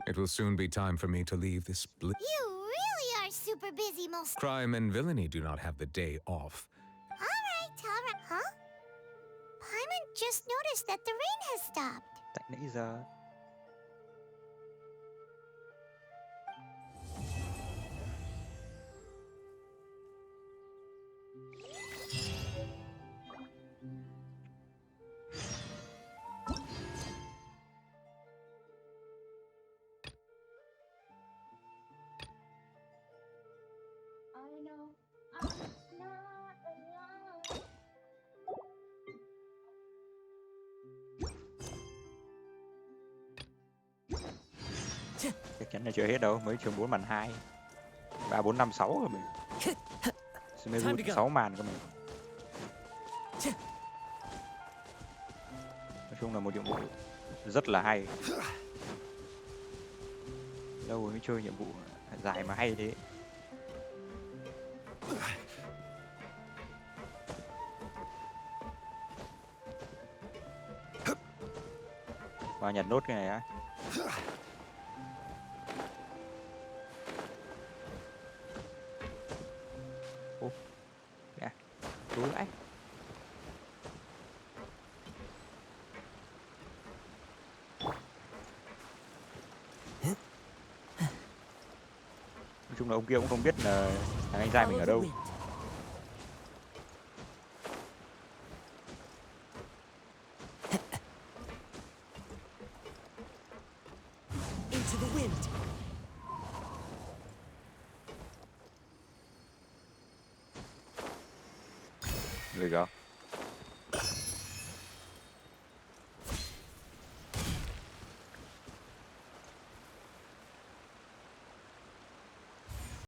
It will soon be time for me to leave this... You really are super busy most... Crime and villainy do not have the day off. All right. Huh? Paimon just noticed that the rain has stopped. Tại nãy giờ. Chắc chắn là chưa hết đâu, mới chương 4 màn 2. 3, 4, 5, 6 rồi mình. Mới rút 6 màn của mình. Nói chung là một nhiệm vụ rất là hay. Lâu rồi mới chơi nhiệm vụ dài mà hay thế. Và nhặt nốt cái này á. Ô, kìa, tối lại. Nói chung là ông kia cũng không biết là thằng anh trai mình ở đâu. There we go.